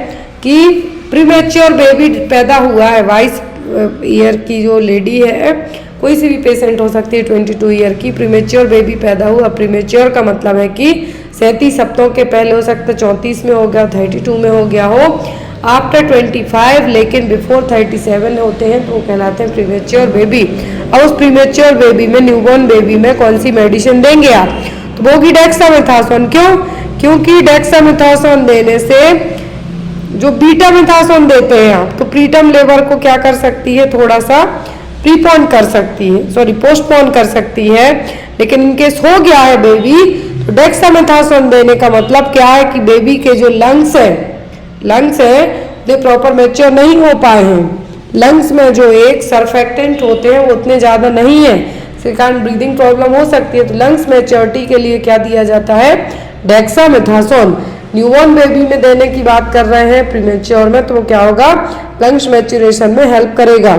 कि प्रीमेच्योर बेबी पैदा हुआ है, 22 ईयर की जो लेडी है, कोई सी भी पेशेंट हो सकती है 22 ईयर की, प्रीमेच्योर बेबी पैदा हुआ। प्रीमेच्योर का मतलब है कि 37 हफ्तों के पहले हो सकता है, 34 में हो गया, 32 में हो गया हो, आफ्टर 25 लेकिन बिफोर 37 होते हैं तो वो कहलाते हैं प्रीमेच्योर बेबी। अब उस प्रीमेच्योर बेबी में, न्यूबॉर्न बेबी में कौन सी मेडिसिन देंगे आप? तो वो की डेक्सामेथासोन। क्यों? क्योंकि डेक्सामेथासोन देने से, जो बीटामेथासोन देते हैं आप, तो प्रीटर्म लेबर को क्या कर सकती है, थोड़ा सा प्रीपोन कर सकती है, सॉरी पोस्टपोन कर सकती है। लेकिन इनकेस हो गया है बेबी, तो डेक्सामेथासोन देने का मतलब क्या है कि बेबी के जो लंग्स है वो प्रॉपर मैच्योर नहीं हो पाए हैं। लंग्स में जो एक सरफेक्टेंट होते हैं वो उतने ज़्यादा नहीं है, इसके कारण ब्रीदिंग प्रॉब्लम हो सकती है। तो लंग्स मैच्योरिटी के लिए क्या दिया जाता है? डेक्सामेथासोन। न्यूबॉर्न बेबी में देने की बात कर रहे हैं, प्रीमेच्योर में, तो वो क्या होगा, लंग्स मैच्योरेशन में हेल्प करेगा,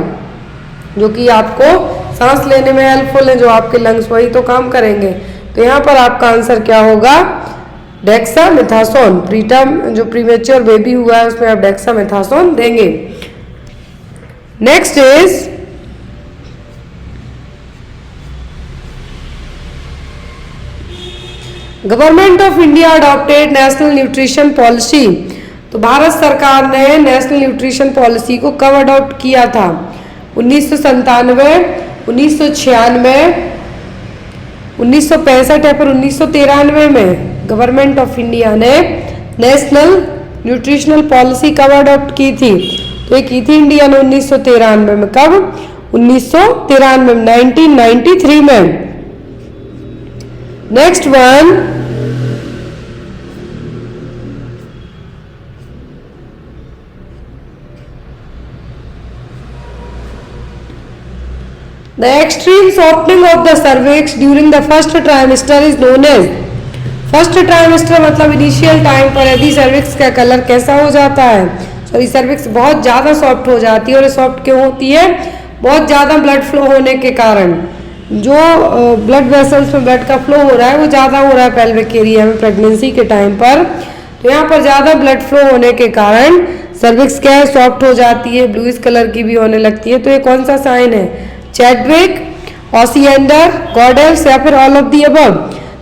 जो कि आपको सांस लेने में हेल्पफुल है, जो आपके लंग्स वही तो काम करेंगे। तो यहाँ पर आपका आंसर क्या होगा? डेक्सामेथासोन। प्रीटर्म जो प्रीमेच्योर बेबी हुआ है उसमें आप डेक्सामेथासोन देंगे। Next is government of India adopted national nutrition policy. तो भारत सरकार ने नेशनल न्यूट्रिशन पॉलिसी को कब अडॉप्ट किया था? 1997, 1996, 1965 या फिर 1993 में गवर्नमेंट ऑफ इंडिया ने नेशनल न्यूट्रिशनल पॉलिसी कब अडॉप्ट की थी? तो ये की थी इंडिया ने 1993 में। कब? 1993 में, 1993 में। Next one, the extreme softening of the cervix during the first trimester is known as। First trimester मतलब इनिशियल टाइम पर यदि सर्विक्स का कलर कैसा हो जाता है, सॉरी सर्विक्स बहुत ज़्यादा सॉफ्ट हो जाती है। और सॉफ्ट क्यों होती है? बहुत ज़्यादा ब्लड फ्लो होने के कारण। जो ब्लड वेसल्स में ब्लड का फ्लो हो रहा है वो ज़्यादा हो रहा है पेल्विक एरिया में प्रेगनेंसी के टाइम पर, तो यहाँ पर ज़्यादा ब्लड फ्लो होने के कारण सर्विक्स क्या है, सॉफ्ट हो जाती है, ब्लूइश कलर की भी होने लगती है। तो ये कौन सा साइन है? चैडविक, ओसिएंडर, गॉडेल्स या फिर ऑल ऑफ दी अबव।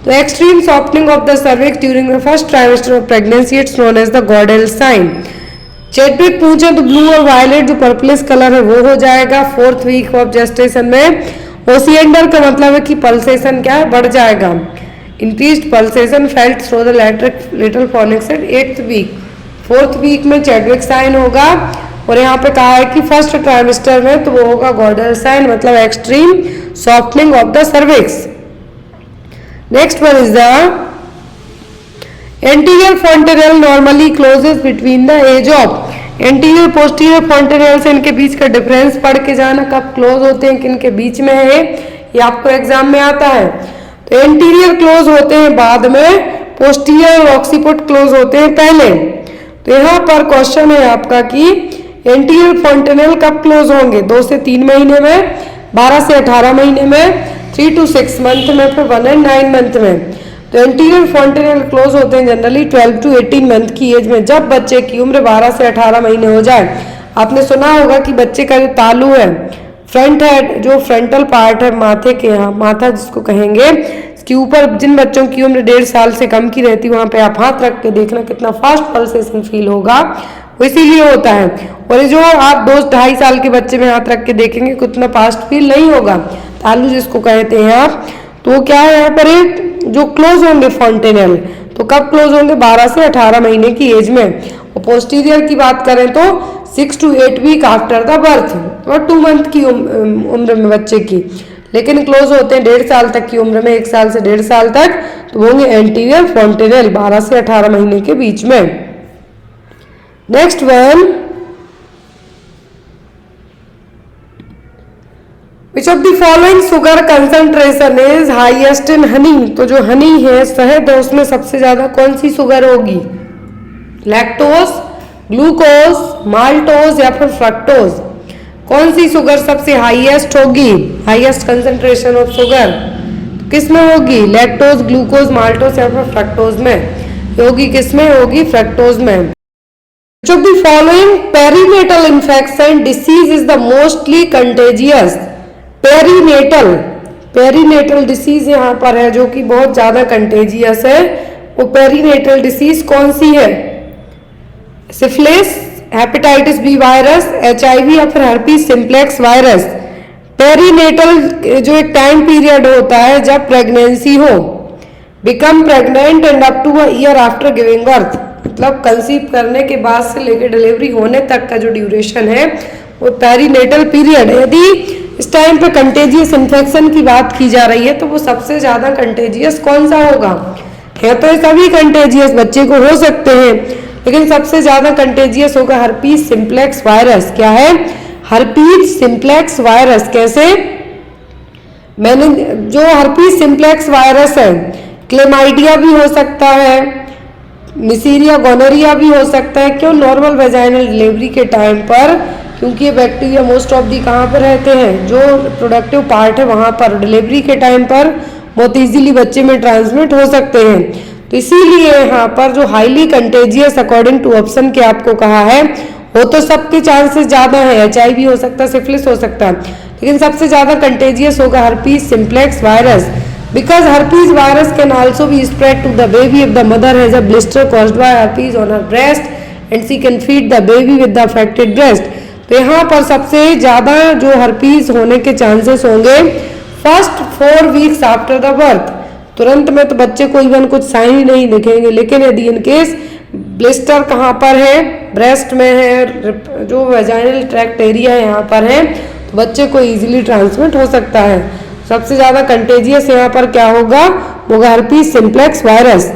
तो extreme softening of the cervix during the first trimester of pregnancy, it's known as the Goodell sign. Chadwick पूछे तो ब्लू और वायलेट जो पर्पलिश कलर है वो हो जाएगा 4th वीक ऑफ जेस्टेशन में। ओसिएंडर का मतलब है कि पल्सेशन क्या है, बढ़ जाएगा, increased pulsation felt through the lateral fornix at 8th week. 4th week में चैडविक साइन होगा। और यहाँ पे कहा है कि फर्स्ट ट्राइमेस्टर में तो वो होगा गॉडेल साइन, मतलब extreme softening of the cervix. Next one is the anterior fontanelle normally closes between the age of. Anterior posterior fontanelle से इनके बीच का डिफरेंस पढ़ के जाना, कब क्लोज होते हैं, किन के बीच में है, ये आपको एग्जाम में आता है। तो एंटीरियर क्लोज होते हैं बाद में, पोस्टीरियर और ऑक्सीपुट क्लोज होते हैं पहले। तो यहाँ पर क्वेश्चन है आपका कि एंटीरियर फॉन्टेरियल कब क्लोज होंगे? 2 से 3 महीने में, 12 से 18 महीने में, 3 to 6 मंथ में, फिर 1 and 9 मंथ में। तो एंटीरियर फॉन्टेरियल क्लोज होते हैं जनरली 12 to 18 मंथ की एज में, जब बच्चे की उम्र 12 से 18 महीने हो जाए। आपने सुना होगा कि बच्चे का जो तालू है, फ्रंट हेड, जो फ्रंटल पार्ट है माथे के, यहाँ माथा जिसको कहेंगे, इसके ऊपर जिन बच्चों की उम्र 1.5 साल से कम की रहती है वहाँ पे आप हाथ रख के देखना कितना फास्ट पल्सेशन फील होगा, वो इसीलिए होता है। और जो आप 2-2.5 साल के बच्चे में हाथ रख के देखेंगे कितना फास्ट फील नहीं होगा, तालू जिसको कहते हैं आप। तो वो क्या है यहाँ पर एक जो क्लोज होंगे फॉन्टेनेल, तो कब क्लोज होंगे? 12 से 18 महीने की एज में। और पोस्टीरियर की बात करें तो 6 to 8 week after the birth और 2 मंथ की उम्र में बच्चे की, लेकिन क्लोज होते हैं 1.5 साल तक की उम्र में, 1 साल से 1.5 साल तक, तो होंगे एंटीरियर फॉन्टेनेल 12 से 18 महीने के बीच में। Next one, which of the following sugar concentration is highest in Honey? तो जो हनी है, शहद है, उसमें सबसे ज्यादा कौन सी शुगर होगी? लैक्टोज, ग्लूकोज, माल्टोज या फिर फ्रक्टोज? कौन सी शुगर सबसे हाईएस्ट होगी? हाईएस्ट कंसंट्रेशन ऑफ शुगर किसमें होगी? लैक्टोज, ग्लूकोज, माल्टोज या फिर फ्रक्टोज में होगी? किसमें होगी? फ्रक्टोज में। Which of the following perinatal infection disease is the mostly contagious? Perinatal disease यहाँ पर है जो कि बहुत ज्यादा कंटेजियस है। वो पेरीनेटल डिसीज कौन सी है? Syphilis, hepatitis B virus, HIV या फिर हर्पीज सिम्प्लेक्स वायरस। पेरीनेटल जो एक टाइम पीरियड होता है जब प्रेगनेंसी हो, become pregnant and up to a year after giving birth, मतलब कंसीव करने के बाद से लेकर डिलीवरी होने तक का जो ड्यूरेशन है वो पेरीनेटल पीरियड है। यदि इस टाइम पे कंटेजियस इन्फेक्शन की बात की जा रही है तो वो सबसे ज्यादा कंटेजियस कौन सा होगा? है तो सभी कंटेजियस बच्चे को हो सकते हैं, लेकिन सबसे ज्यादा कंटेजियस होगा हर्पीज सिम्प्लेक्स वायरस। क्या है? Herpes simplex virus. कैसे? मैंने जो हर्पीज सिम्प्लेक्स वायरस है, क्लेमाइडिया भी हो सकता है, निसीरिया गोनोरिया भी हो सकता है। क्यों? नॉर्मल वेजाइनल डिलीवरी के टाइम पर, क्योंकि ये बैक्टीरिया मोस्ट ऑफ दी कहाँ पर रहते हैं? जो प्रोडक्टिव पार्ट है वहाँ पर, डिलीवरी के टाइम पर बहुत इजीली बच्चे में ट्रांसमिट हो सकते हैं। तो इसीलिए यहाँ पर जो highly contagious according to option के आपको कहा है, हो तो सबके चांसेस ज्यादा है, HIV हो सकता है, सिफिलिस हो सकता है, लेकिन सबसे ज्यादा कंटेजियस होगा herpes simplex virus, because herpes virus can also be spread to the baby if the mother has a blister caused by herpes on her breast and she can feed the baby with the affected breast। तो यहाँ पर सबसे ज़्यादा जो herpes होने के chances होंगे first 4 weeks after the birth. तुरंत में तो बच्चे को इवन कुछ साइन ही नहीं दिखेंगे, लेकिन यदि इन केस ब्लिस्टर कहाँ पर है? ब्रेस्ट में है, जो वेजाइनल ट्रैक्ट एरिया यहाँ पर है, तो बच्चे को इजीली ट्रांसमिट हो सकता है। सबसे ज्यादा कंटेजियस यहाँ पर क्या होगा? होगा herpes simplex virus.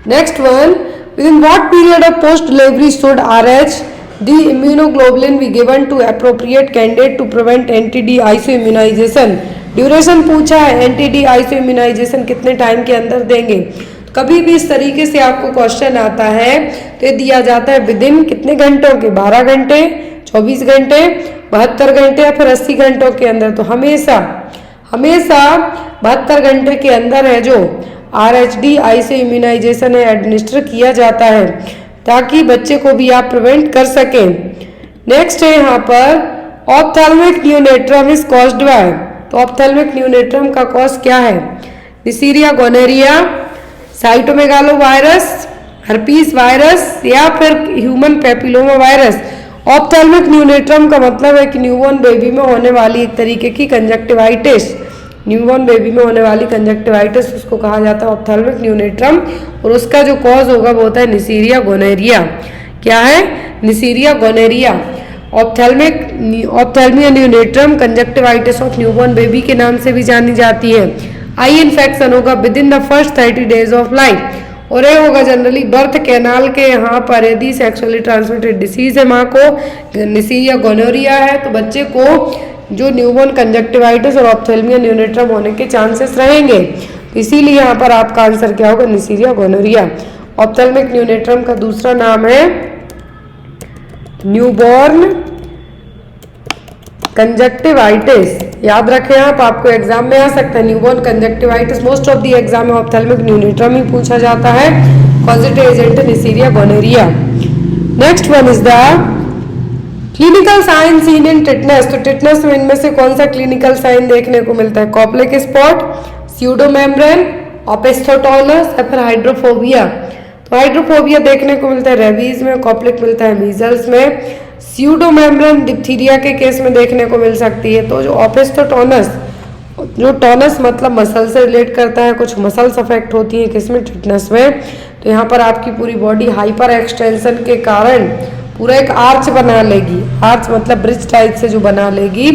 Next one, within what period of post delivery should RH the immunoglobulin be given to appropriate candidate to prevent anti-D iso immunization? Duration पूछा है, एंटी-D आइसो इम्यूनाइजेशन कितने time के अंदर देंगे? कभी भी इस तरीके से आपको क्वेश्चन आता है तो ये दिया जाता है विद इन कितने घंटों के? 12 घंटे, 24 घंटे, 72 घंटे या फिर 80 घंटों के अंदर। तो हमेशा 72 घंटे के अंदर है जो RHD आइसो इम्यूनाइजेशन है एडमिनिस्टर किया जाता है, ताकि बच्चे को भी आप प्रिवेंट कर सकें। नेक्स्ट है यहाँ पर ophthalmia neonatorum is caused by. तो ऑप्थेल्मिक न्यूनेट्रम का कॉज क्या है? Neisseria gonorrhoea, cytomegalovirus, herpes virus या फिर human papilloma virus. Ophthalmia neonatorum का मतलब है कि न्यूबॉर्न बेबी में होने वाली एक तरीके की कंजक्टिवाइटिस, न्यूबॉर्न बेबी में होने वाली कंजक्टिवाइटिस उसको कहा जाता है ऑप्थेल्मिक न्यूनेट्रम, और उसका जो कॉज होगा वो होता है निसीरिया गोनेरिया। क्या है? Neisseria gonorrhoea. Ophthalmia neonatorum conjunctivitis of newborn baby के नाम से भी जानी जाती है। आई इन्फेक्शन होगा within the first 30 days of life, और ये होगा जनरली बर्थ कैनाल के यहाँ पर। यदि सेक्सुअली ट्रांसमिटेड डिसीज है, माँ को निसीरिया गोनोरिया है, तो बच्चे को जो न्यूबॉर्न कंजक्टिवाइटिस और ऑप्थेल्मिया न्यूनेट्रम होने के चांसेस रहेंगे। इसीलिए यहाँ पर आपका आंसर क्या होगा? निसीरिया गोनोरिया। ऑप्थेल्मिक न्यूनेट्रम का दूसरा नाम है न्यूबॉर्न कंजक्टिवाइटिस। याद रखें आप, आपको एग्जाम में आ सकता है newborn conjunctivitis. Most of the exam में ऑप्थेल्मिक न्यूनेट्रम ही पूछा जाता है। Causative agent Neisseria gonorrhoea. Next one is the clinical sign seen in tetanus. तो टिटनेस में इनमें से कौन सा क्लिनिकल साइन देखने को मिलता है? कॉप्लिक स्पॉट, स्यूडोमेम्ब्रेन, ओपिस्थोटोनस या फिर हाइड्रोफोबिया। तो हाइड्रोफोबिया देखने को मिलता है रेबीज में, कॉप्लिक मिलता है मीजल्स में, स्यूडोमेम्ब्रेन डिप्थीरिया के केस में देखने को मिल सकती है। तो जो ओपिस्थोटोनस जो टोनस मतलब मसल से रिलेट करता है, कुछ मसल्स अफेक्ट होती हैं किसमें, टिटनेस में। तो यहाँ पर आपकी पूरी बॉडी हाइपर एक्सटेंशन के कारण पूरा एक आर्च बना लेगी। आर्च मतलब ब्रिज टाइप से जो बना लेगी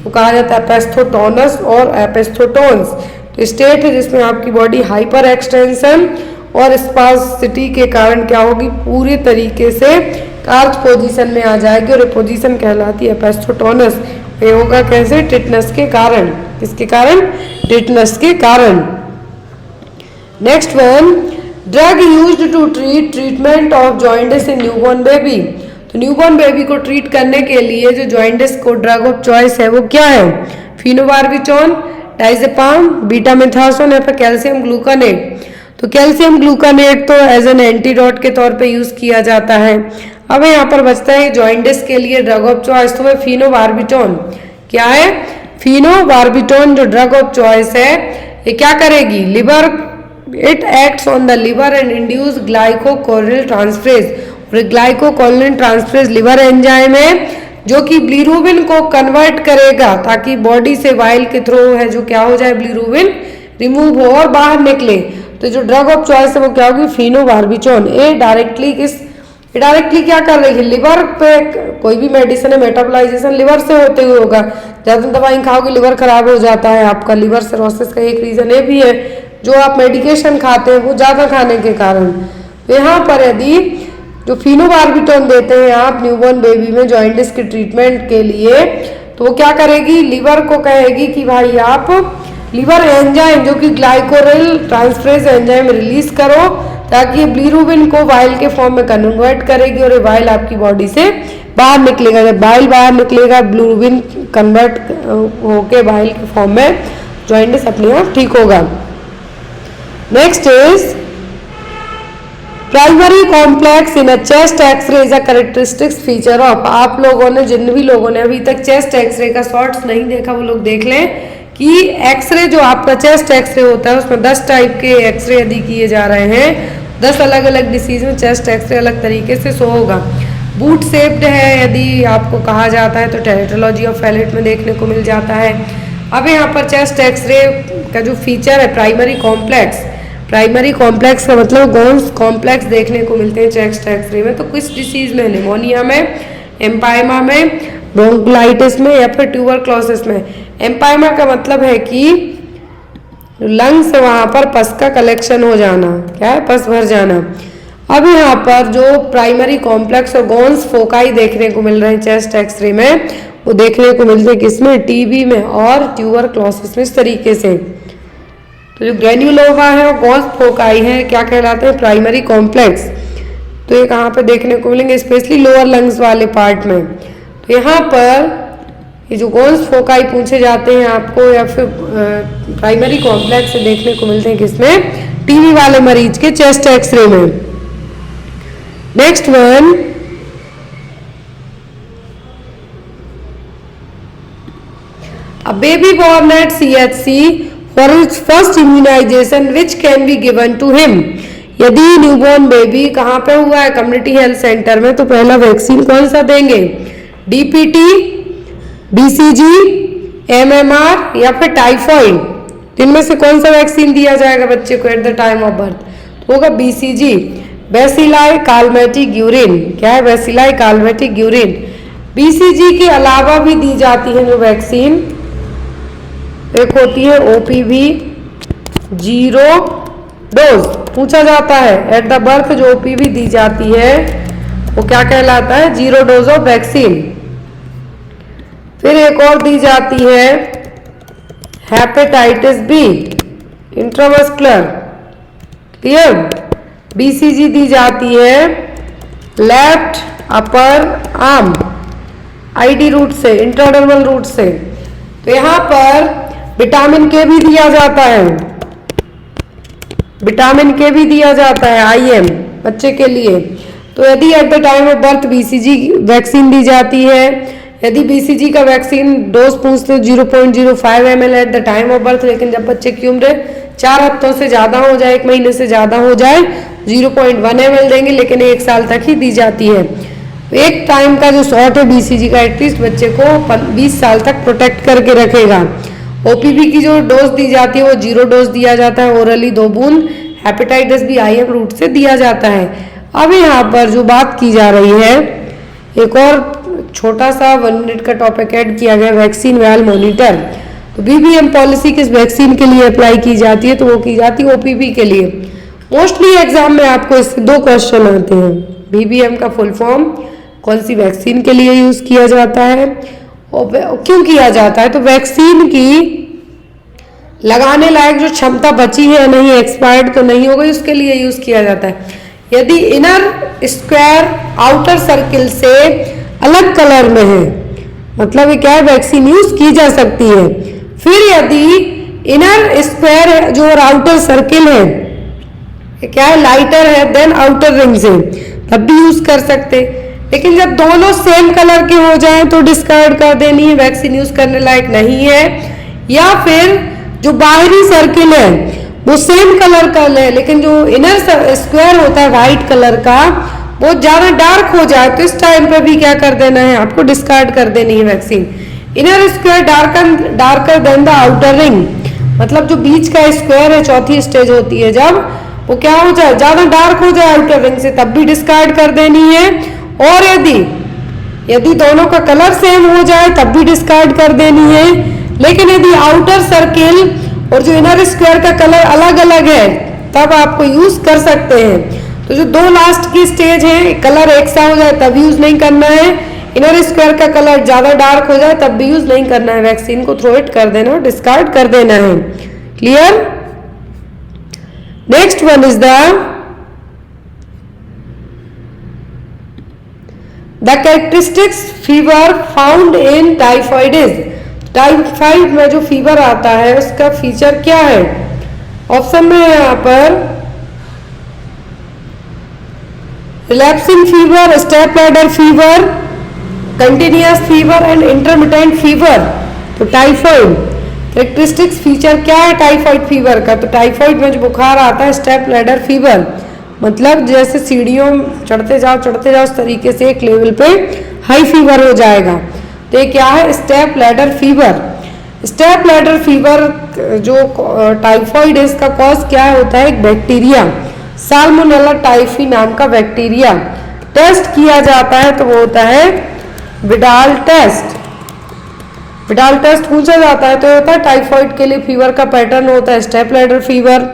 वो कहा जाता है एपेस्थोटोनस और एपेस्थोटोन्स। तो स्टेट है जिसमें आपकी बॉडी हाइपर एक्सटेंशन और स्पासिटी के कारण क्या होगी, पूरी तरीके से आर्च पोजीशन में आ जाएगी और ये पोजीशन कहलाती है एपेस्थोटोनस। ये होगा कैसे, टिटनेस के कारण। किसके कारण, टिटनेस के कारण। Next one, drug used to treat treatment of jaundice in newborn baby. तो न्यूबॉर्न बेबी को ट्रीट करने के लिए जो जॉइंटिस को ड्रग ऑफ चॉइस है वो क्या है, फिनोबार्बिटोन, डाइजेपाम, बीटामिथासोन या फिर कैल्शियम ग्लूकानेट। तो कैल्शियम ग्लूकानेट तो एज एन एंटीडोट के तौर पे यूज किया जाता है। अब यहाँ पर बचता है जॉइंटिस के लिए ड्रग ऑफ चॉइस, तो वह फिनोबार्बिटोन। क्या है, फिनोबार्बिटोन जो ड्रग ऑफ चॉइस है ये क्या करेगी, liver, it acts on the liver and induce glycocholine transferase. और ग्लाइकोकोलिन ट्रांसफरेज लिवर एंजाइम है जो कि बिलिरुबिन को कन्वर्ट करेगा ताकि बॉडी से वाइल के थ्रू है जो क्या हो जाए, बिलिरुबिन रिमूव हो और बाहर निकले। तो जो ड्रग ऑफ चॉइस है वो क्या होगी, फिनोबार्बिटोन। ये डायरेक्टली क्या कर रही है, लिवर पे। कोई भी मेडिसिन है मेटाबोलाइजेशन लिवर से होते हुए होगा। ज़्यादा दवाई खाओगे लिवर खराब हो जाता है आपका। लिवर सिरोसिस का एक रीजन ये भी है जो आप मेडिकेशन खाते हैं वो ज़्यादा खाने के कारण। तो यहाँ पर यदि जो फिनोबार्बिटोन देते हैं आप न्यूबॉर्न बेबी में जॉइंटिस के ट्रीटमेंट के लिए, तो वो क्या करेगी, लिवर को कहेगी कि भाई आप लिवर एंजाइम जो कि ग्लाइकोरिल ट्रांसफरेज एंजाइम रिलीज करो ताकि बिलिरुबिन को वाइल के फॉर्म में कन्वर्ट करेगी और ये वाइल आपकी बॉडी से बाहर निकलेगा। जब वाइल बाहर निकलेगा बिलिरुबिन कन्वर्ट होके वाइल के फॉर्म में जॉइंटिस अपने आप ठीक होगा। Next is primary complex in a chest x ray is a characteristics feature of. आप लोगों ने, जिन भी लोगों ने अभी तक चेस्ट एक्सरे का शॉर्ट्स नहीं देखा वो लोग देख लें कि एक्सरे जो आपका चेस्ट एक्सरे होता है उसमें 10 टाइप के एक्सरे यदि किए जा रहे हैं, 10 अलग अलग डिसीज में चेस्ट एक्सरे अलग तरीके से शो होगा। बूट शेप्ड है यदि आपको कहा जाता है तो टेरेट्रोलॉजी ऑफ फैलेट में देखने को मिल जाता है। अब यहाँ पर चेस्ट एक्सरे का जो फीचर है प्राइमरी कॉम्प्लेक्स का मतलब गोन्स कॉम्प्लेक्स देखने को मिलते हैं चेस्ट एक्सरे में। तो किस डिसीज में, निमोनिया में, एम्पाइमा में, ब्रोंकाइटिस में या फिर ट्यूबरक्लोसिस में। एम्पाइमा का मतलब है कि लंग्स से वहाँ पर पस का कलेक्शन हो जाना, क्या है, पस भर जाना। अब यहाँ पर जो प्राइमरी कॉम्प्लेक्स और गोन्स फोकाई देखने को मिल रहे हैं चेस्ट एक्सरे में वो देखने को मिलते हैं किसमें, टीबी में और ट्यूबरक्लोसिस में। इस तरीके से तो जो ग्रेन्युलोमा है और गोन्स फोकाई है क्या कहलाते हैं, प्राइमरी कॉम्प्लेक्स। तो ये कहाँ पे देखने को मिलेंगे, स्पेशली लोअर लंग्स वाले पार्ट में। तो यहाँ पर ये जो गोन्स फोकाई पूछे जाते हैं आपको या फिर प्राइमरी कॉम्प्लेक्स से देखने को मिलते हैं किसमें, टीबी वाले मरीज के चेस्ट एक्सरे में। Next one, a baby born at CHC for its first immunization which can be given to him। यदि न्यूबॉर्न बेबी कहाँ पे हुआ है, कम्युनिटी हेल्थ सेंटर में, तो पहला वैक्सीन कौन सा देंगे, DPT, BCG, MMR या फिर टाइफॉइड। इनमें से कौन सा वैक्सीन दिया जाएगा बच्चे को eight the time of birth, तो होगा BCG, बेसिलाई कालमेटिक यूरिन। क्या है, बेसिलाई कालमेटिक यूरिन। BCG के अलावा भी दी जाती है जो वैक्सीन, एक होती है OPV 0 डोज। पूछा जाता है एट द बर्थ जो OPV दी जाती है वो क्या कहलाता है, 0 डोज ऑफ वैक्सीन। फिर एक और दी जाती है hepatitis B intramuscular, clear. BCG दी जाती है left upper arm ID route से, इंट्राडर्मल रूट से। तो यहाँ पर विटामिन के भी दिया जाता है, विटामिन के भी दिया जाता है IM बच्चे के लिए। तो यदि at the time of birth BCG vaccine दी जाती है, यदि BCG का वैक्सीन डोज पूछते हैं 0.05 ml eight the time of birth, लेकिन जब बच्चे की उम्र 4 हफ्तों से ज़्यादा हो जाए, 1 महीने से ज़्यादा हो जाए, 0.1 ml देंगे, लेकिन 1 साल तक ही दी जाती है। एक टाइम का जो शॉट है BCG का एटलीस्ट बच्चे को 20 साल तक प्रोटेक्ट करके रखेगा। ओपीवी की जो डोज दी जाती है वो 0 डोज दिया जाता है, ओरली 2 बूंद। हेपेटाइटिस बी IM रूट से दिया जाता है। अब यहाँ पर जो बात की जा रही है, एक और छोटा सा 1 मिनट का टॉपिक ऐड किया गया, वैक्सीन वेल मॉनिटर। तो BBM पॉलिसी किस वैक्सीन के लिए अप्लाई की जाती है, तो वो की जाती है OPV के लिए। मोस्टली एग्जाम में आपको इससे 2 क्वेश्चन आते हैं। BBM का फुल फॉर्म कौन सी वैक्सीन के लिए यूज किया जाता है और क्यों किया जाता है। तो वैक्सीन की लगाने लायक जो क्षमता बची है नहीं, एक्सपायर्ड तो नहीं हो गई, उसके लिए यूज किया जाता है। यदि इनर स्क्वायर आउटर सर्किल से अलग कलर में है, मतलब ये क्या है, वैक्सीन यूज की जा सकती है। फिर यदि इनर स्क्वायर जो और आउटर सर्किल है क्या है, लाइटर है देन आउटर रिंग से, तब भी यूज कर सकते। लेकिन जब दोनों सेम कलर के हो जाएं तो डिस्कार्ड कर देनी है, वैक्सीन यूज करने लायक नहीं है। या फिर जो बाहरी सर्किल है वो सेम कलर का है, लेकिन जो इनर स्क्वायर होता है वाइट कलर का वो ज्यादा डार्क हो जाए, तो इस टाइम पे भी क्या कर देना है, आपको डिस्कार्ड कर देनी है vaccine. Inner square darker then the outer ring, मतलब जो बीच का स्क्वायर है, चौथी स्टेज होती है जब वो क्या हो जाए, ज्यादा डार्क हो जाए आउटर रिंग से, तब भी डिस्कार्ड कर देनी है। और यदि दोनों का कलर सेम हो जाए तब भी डिस्कार्ड कर देनी है। लेकिन यदि आउटर सर्किल और जो इनर स्क्वायर का कलर अलग अलग है तब आपको यूज कर सकते हैं। तो जो 2 लास्ट की स्टेज है, कलर एक सा हो जाए तब यूज नहीं करना है, इनर स्क्वायर का कलर ज्यादा डार्क हो जाए तब भी यूज नहीं करना है, वैक्सीन को थ्रो इट कर देना और डिस्कार्ड कर देना है। Clear. Next one is the characteristics fever found in typhoid is, typhoid में जो फीवर आता है उसका फीचर क्या है। ऑप्शन में है यहाँ पर relapsing fever, step ladder fever, continuous fever and intermittent fever. तो टाइफाइड कैरेक्टरिस्टिक्स फीचर क्या है टाइफाइड फीवर का, तो टाइफाइड में जो बुखार आता है स्टेप लैडर फीवर, मतलब जैसे सीढ़ियों चढ़ते जाओ उस तरीके से एक लेवल पे हाई फीवर हो जाएगा। तो ये क्या है, step ladder fever. Step ladder fever जो टाइफाइड है इसका कॉज क्या होता है, एक बैक्टीरिया, साल्मोनेला टाइफी नाम का बैक्टीरिया। टेस्ट किया जाता है तो वो होता है विडाल टेस्ट। विडाल टेस्ट पूछा जाता है तो होता है टाइफाइड के लिए फीवर का पैटर्न होता है स्टेप लैडर फीवर।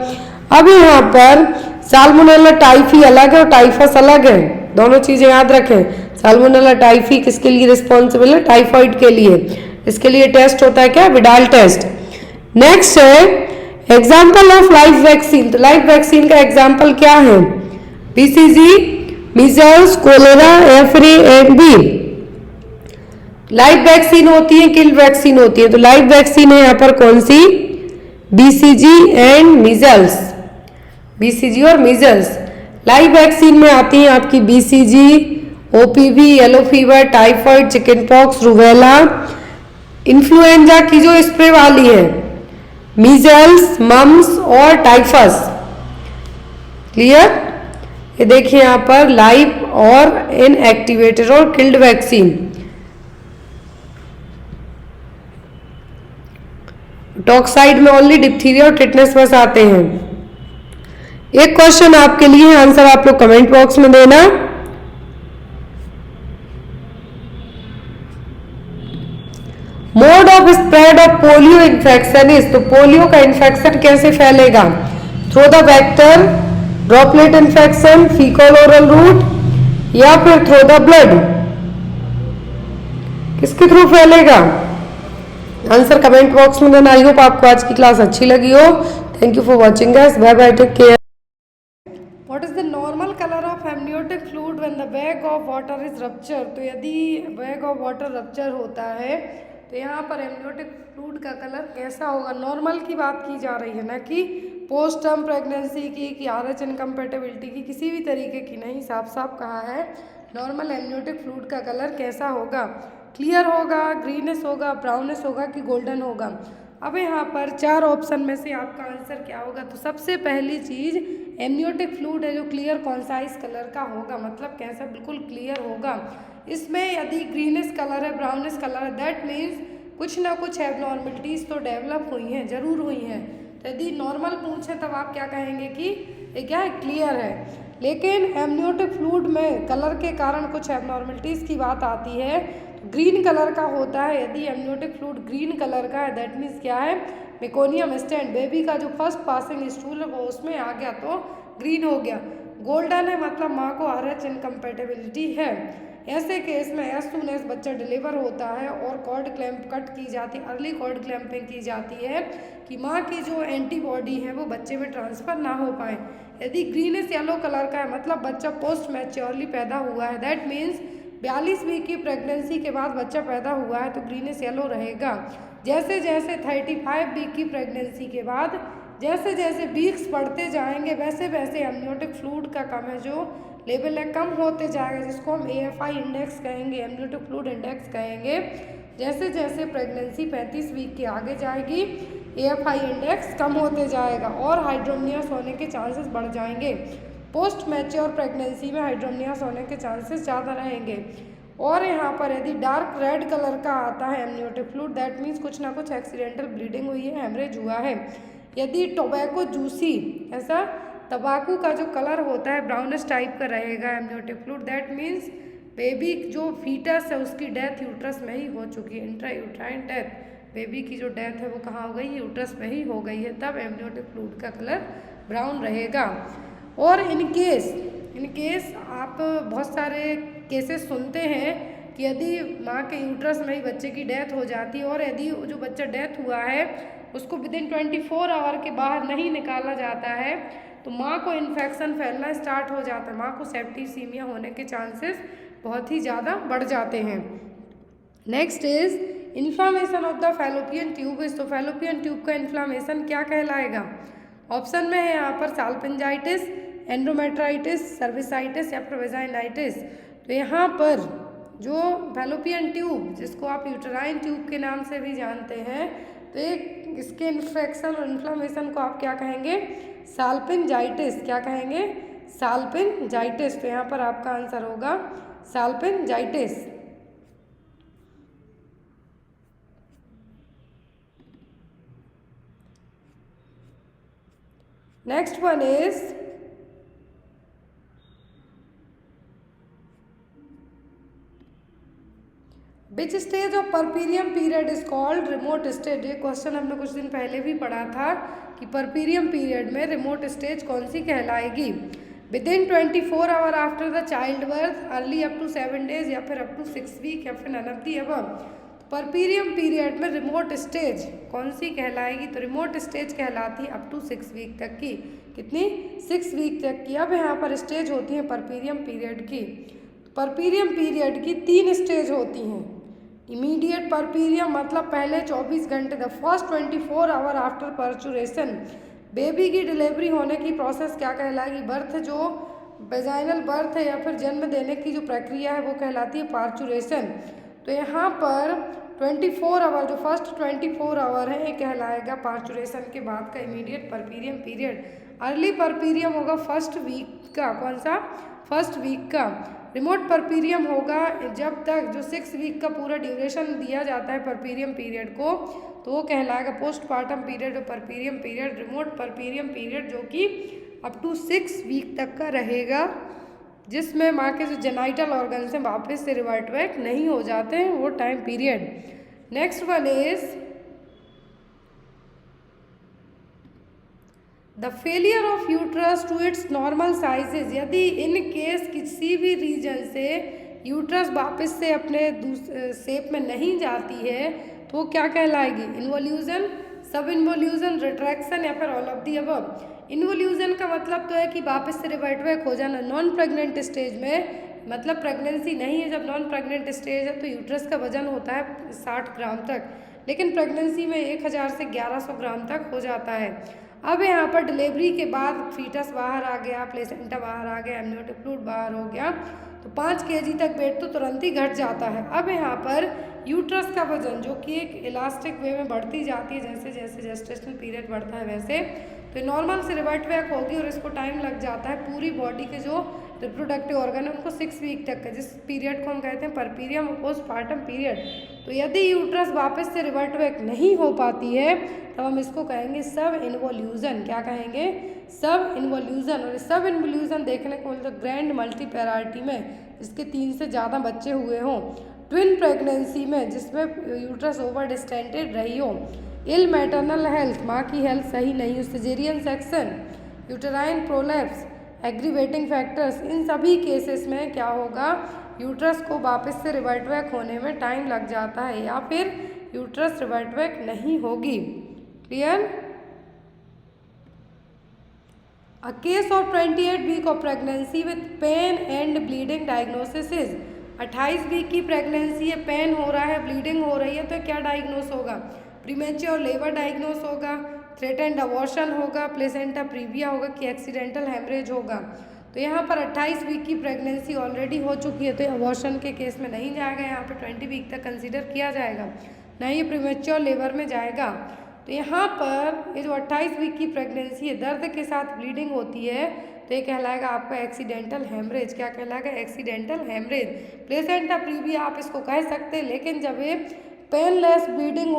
अब यहाँ पर साल्मोनेला टाइफी अलग है और टाइफस अलग है, दोनों चीजें याद रखें। साल्मोनेला टाइफी किसके लिए रिस्पॉन्सिबल है, टाइफाइड के लिए। इसके लिए टेस्ट होता है क्या, विडाल टेस्ट। नेक्स्ट है एग्जाम्पल ऑफ लाइव वैक्सीन। तो लाइव वैक्सीन का एग्जाम्पल क्या है, BCG, मीजल्स, कोलेरा या फिर एंड बी। लाइव वैक्सीन होती है, किल वैक्सीन होती है। तो लाइव वैक्सीन है यहाँ पर कौन सी, BCG एंड मीजल्स, BCG और मीजल्स। लाइव वैक्सीन में आती है आपकी BCG, OPV, yellow fever, typhoid, chicken pox, rubella, influenza की जो स्प्रे वाली है, मीजल्स, मम्स और टाइफस। क्लियर। ये देखिए यहाँ पर लाइव और इनएक्टिवेटेड और किल्ड वैक्सीन। टॉक्साइड में ओनली डिप्थीरिया और टिटनेस बस आते हैं। एक क्वेश्चन आपके लिए, आंसर आप लोग कमेंट बॉक्स में देना। Mode of spread of polio infection is, तो पोलियो का इन्फेक्शन कैसे फैलेगा, through the vector, droplet infection, faecal oral route या फिर थ्रू द ब्लड, किसके थ्रू फैलेगा, आंसर कमेंट बॉक्स में देना। आई होप आपको आज की क्लास अच्छी लगी हो। Thank you for watching guys, bye bye, take care. What is the normal color of amniotic fluid when the bag of water is ruptured? तो यदि बैग ऑफ वाटर रप्चर होता है तो यहाँ पर एमनियोटिक फ्लूइड का कलर कैसा होगा। नॉर्मल की बात की जा रही है ना कि पोस्ट टर्म प्रेगनेंसी की कि RH इनकम्पेटेबिलिटी की, किसी भी तरीके की नहीं, साफ साफ कहा है नॉर्मल एमनियोटिक फ्लूइड का कलर कैसा होगा, क्लियर होगा, ग्रीनिश होगा, ब्राउनिश होगा कि गोल्डन होगा। अब यहाँ पर 4 ऑप्शन में से आपका आंसर क्या होगा। तो सबसे पहली चीज़ एमनियोटिक फ्लूइड है जो क्लियर कॉन्साइज कलर का होगा, मतलब कैसा, बिल्कुल क्लियर होगा। इसमें यदि ग्रीनिश कलर है, ब्राउनिश कलर है, दैट मीन्स कुछ ना कुछ एबनॉर्मलिटीज़ तो डेवलप हुई हैं, ज़रूर हुई हैं। तो यदि नॉर्मल पूछे तब आप क्या कहेंगे कि ये क्या है, क्लियर है। लेकिन एमनियोटिक फ्लूइड में कलर के कारण कुछ एबनॉर्मलिटीज़ की बात आती है। तो ग्रीन कलर का होता है, यदि एमनियोटिक फ्लूइड ग्रीन कलर का है दैट मीन्स क्या है, मेकोनियम स्टैंड, बेबी का जो फर्स्ट पासिंग स्टूल है वो उसमें आ गया तो ग्रीन हो गया। गोल्डन है मतलब माँ को RH इनकम्पेटेबिलिटी है। ऐसे केस में एज सून एज बच्चा डिलीवर होता है और कॉर्ड क्लैंप कट की जाती है, अर्ली कॉर्ड क्लैंपिंग की जाती है कि माँ की जो एंटीबॉडी है वो बच्चे में ट्रांसफ़र ना हो पाए। यदि ग्रीनिश येलो कलर का है मतलब बच्चा पोस्ट मैच्योरली पैदा हुआ है, दैट मीन्स 42 वीक की प्रेगनेंसी के बाद बच्चा पैदा हुआ है तो ग्रीनिश येलो रहेगा। जैसे जैसे 35 वीक की प्रेगनेंसी के बाद जैसे जैसे वीक्स बढ़ते जाएंगे वैसे वैसे एमनियोटिक फ्लूइड का कम है जो लेवल है कम होते जाएगा, जिसको हम AFI इंडेक्स कहेंगे, एमनियोटिक फ्लूइड इंडेक्स कहेंगे। जैसे जैसे प्रेगनेंसी 35 वीक की आगे जाएगी AFI इंडेक्स कम होते जाएगा और हाइड्रोमनियस होने के चांसेस बढ़ जाएंगे। पोस्ट मैच्योर प्रेगनेंसी में हाइड्रोमनियस होने के चांसेस ज़्यादा रहेंगे। और यहाँ पर यदि डार्क रेड कलर का आता है एमनियोटिक फ्लूइड दैट मीन्स कुछ ना कुछ एक्सीडेंटल ब्लीडिंग हुई है, हेमरेज हुआ है। यदि टोबैको जूसी, ऐसा तंबाकू का जो कलर होता है ब्राउनिश टाइप का रहेगा amniotic fluid, that means baby जो फीटस है उसकी डेथ यूट्रस में ही हो चुकी है, इंट्रा यूट्राइन डेथ। बेबी की जो डेथ है वो कहाँ हो गई, यूट्रस में ही हो गई है, तब एमनियोटिक फ्लूइड का कलर ब्राउन रहेगा। और इन केस आप बहुत सारे केसेस सुनते हैं कि यदि माँ के यूट्रस में ही बच्चे की डेथ हो जाती है और यदि जो बच्चा डेथ हुआ है उसको विदिन 24 आवर के बाहर नहीं निकाला जाता है तो माँ को इन्फेक्शन फैलना स्टार्ट हो जाता है, माँ को सेप्टिसीमिया होने के चांसेस बहुत ही ज़्यादा बढ़ जाते हैं। Next is inflammation of the fallopian tube. तो फैलोपियन ट्यूब का इन्फ्लामेशन क्या कहलाएगा? ऑप्शन में है यहाँ पर साल्पिंजाइटिस, एंडोमेट्राइटिस, सर्विसाइटिस या फिर वेजाइनाइटिस। तो यहाँ पर जो फैलोपियन ट्यूब जिसको आप यूटेराइन ट्यूब के नाम से भी जानते हैं, तो एक इसके इन्फेक्शन और इन्फ्लामेशन को आप क्या कहेंगे? साल्पिंजाइटिस। क्या कहेंगे? साल्पिंजाइटिस। तो यहाँ पर आपका आंसर होगा salpingitis. Next one is which stage of puerperium period is called remote stage. ये क्वेश्चन हमने कुछ दिन पहले भी पढ़ा था कि परपीरियम पीरियड में रिमोट स्टेज कौन सी कहलाएगी? Within 24 hour after the child birth, early up to 7 days या फिर अप टू 6 वीक या फिर none of the above. Puerperium period में रिमोट स्टेज कौन सी कहलाएगी? तो रिमोट स्टेज कहलाती है अप टू 6 वीक तक की। कितनी? 6 वीक तक की। अब यहाँ पर स्टेज होती है परपीरियम पीरियड की। परपीरियम पीरियड की 3 स्टेज होती हैं। इमीडिएट परपीरियम मतलब पहले 24 घंटे, the first 24 hour after पर्चुरेशन। Baby की डिलीवरी होने की प्रोसेस क्या कहलाएगी? बर्थ, जो वेजाइनल बर्थ है या फिर जन्म देने की जो प्रक्रिया है वो कहलाती है पार्चुरेशन। तो यहाँ पर 24 आवर, जो फर्स्ट 24 आवर है ये कहलाएगा पार्चुरेशन के बाद का immediate puerperium period. Early puerperium होगा फर्स्ट वीक का। कौन सा? फर्स्ट वीक का। रिमोट परपीरियम होगा जब तक जो 6 वीक का पूरा ड्यूरेशन दिया जाता है परपीरियम पीरियड को, तो वो कहलाएगा पोस्टपार्टम पीरियड और puerperium period. Remote puerperium period जो कि अप टू 6 वीक तक का रहेगा, जिसमें माँ के जो जेनाइटल ऑर्गन्स हैं वापस से रिवर्ट बैक नहीं हो जाते हैं, वो time period. Next one is the failure of uterus to its normal sizes. यदि इन केस किसी भी रीजन से यूट्रस वापस से अपने शेप में नहीं जाती है तो क्या कहलाएगी? इन्वोल्यूजन, सब इन्वोल्यूजन, रिट्रैक्शन या फिर all of the above. Involution का मतलब तो है कि वापस से रिवर्ट बैक हो जाना। नॉन प्रेग्नेंट स्टेज में मतलब प्रेगनेंसी नहीं है, जब नॉन प्रेग्नेंट स्टेज है तो यूट्रस का वजन होता है 60 ग्राम तक, लेकिन प्रेगनेंसी में 1000 से 1100 ग्राम तक हो जाता है। अब यहाँ पर डिलीवरी के बाद फीटस बाहर आ गया, प्लेसेंटा बाहर आ गया, एमनियोटिक फ्लूइड बाहर हो गया, तो 5 kg तक वेट तो तुरंत ही घट जाता है। अब यहाँ पर यूट्रस का वजन जो कि एक इलास्टिक वे में बढ़ती जाती है, जैसे जैसे जेस्टेशनल पीरियड बढ़ता है वैसे, तो नॉर्मल से रिवर्ट बैक होगी और इसको टाइम लग जाता है पूरी बॉडी के जो रिप्रोडक्टिव ऑर्गन है उनको 6 वीक तक का, जिस पीरियड को हम कहते हैं परपीरियम और पोस्टपार्टम पीरियड। तो यदि यूट्रस वापस से रिवर्ट बैक नहीं हो पाती है तब हम इसको कहेंगे सब इन्वोल्यूजन। क्या कहेंगे? सब इन्वोल्यूजन। और सब इन्वोल्यूजन देखने को मिलता है ग्रैंड मल्टीपैरारिटी में, जिसके 3 से ज़्यादा बच्चे हुए हों, ट्विन प्रेगनेंसी में जिसमें यूट्रस ओवर डिस्टेंटेड रही हो, इल मैटरनल हेल्थ, माँ की हेल्थ सही नहीं हो, caesarean section, uterine prolapse, aggravating factors, इन सभी केसेस में क्या होगा, यूट्रस को वापस से रिवर्ट बैक होने में टाइम लग जाता है या फिर यूट्रस रिवर्ट बैक नहीं होगी। Clear? A case of 28 week of pregnancy with pain and bleeding diagnosis is 28 week की प्रेगनेंसी है, पेन हो रहा है, ब्लीडिंग हो रही है, तो क्या डायग्नोस होगा? प्रीमेच्योर लेबर डायग्नोस होगा, थ्रेटेंड अबॉर्शन होगा, प्लेसेंटा प्रीविया होगा कि एक्सीडेंटल हेमरेज होगा। तो यहाँ पर 28 वीक की प्रेगनेंसी ऑलरेडी हो चुकी है, तो अबॉर्शन के केस में नहीं जाएगा, यहाँ पर 20 वीक तक कंसीडर किया जाएगा, ना ये प्रीमेच्योर लेबर में जाएगा। तो यहाँ पर ये जो 28 वीक की प्रेगनेंसी है, दर्द के साथ ब्लीडिंग होती है, तो ये कहलाएगा आपका एक्सीडेंटल हेमरेज। क्या कहलाएगा? Accidental haemorrhage. प्लेसेंटा प्रीविया आप इसको कह सकते हैं, लेकिन जब ये painless bleeding,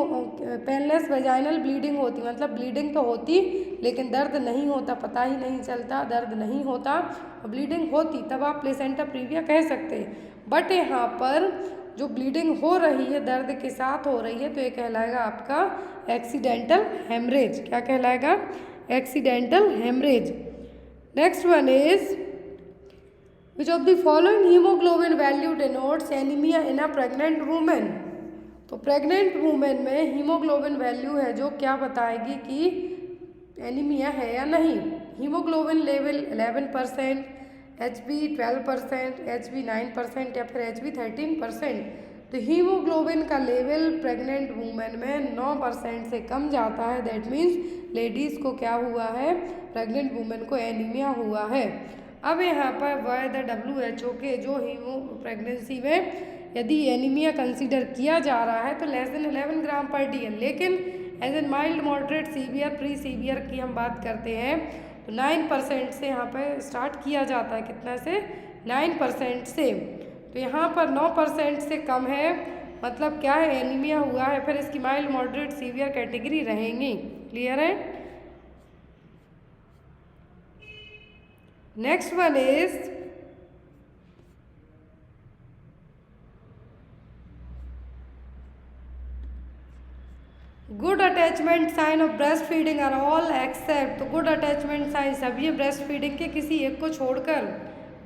painless vaginal bleeding होती, मतलब ब्लीडिंग तो होती लेकिन दर्द नहीं होता, पता ही नहीं चलता, दर्द नहीं होता, ब्लीडिंग होती, तब आप प्लेसेंटा प्रीविया कह सकते हैं। बट यहाँ पर जो ब्लीडिंग हो रही है, दर्द के साथ हो रही है, तो ये कहलाएगा आपका एक्सीडेंटल हेमरेज। क्या कहलाएगा? Accidental haemorrhage. Next one is which of the following haemoglobin value denotes anaemia in a pregnant women. तो प्रेग्नेंट वुमेन में हीमोग्लोबिन वैल्यू है जो क्या बताएगी कि एनीमिया है या नहीं। हीमोग्लोबिन लेवल 11%, HB 12%, HB 9% या फिर HB 13%। तो हीमोग्लोबिन का लेवल प्रेग्नेंट वुमेन में 9% से कम जाता है, दैट मीन्स लेडीज़ को क्या हुआ है, प्रेग्नेंट वुमेन को एनीमिया हुआ है। अब यहाँ पर बाय द WHO के जो प्रेगनेंसी में यदि एनीमिया कंसीडर किया जा रहा है तो लेस देन 11 ग्राम पर DL, लेकिन as an mild moderate severe pre severe की हम बात करते हैं तो 9% से यहाँ पर स्टार्ट किया जाता है। कितना से? 9% से। तो यहाँ पर 9% से कम है, मतलब क्या है, एनीमिया हुआ है, फिर इसकी माइल्ड मॉडरेट सीवियर कैटेगरी रहेंगी। क्लियर है? Next one is good attachment sign of breast feeding are all except. तो गुड अटैचमेंट साइन सभी है ब्रेस्ट फीडिंग के किसी एक को छोड़कर।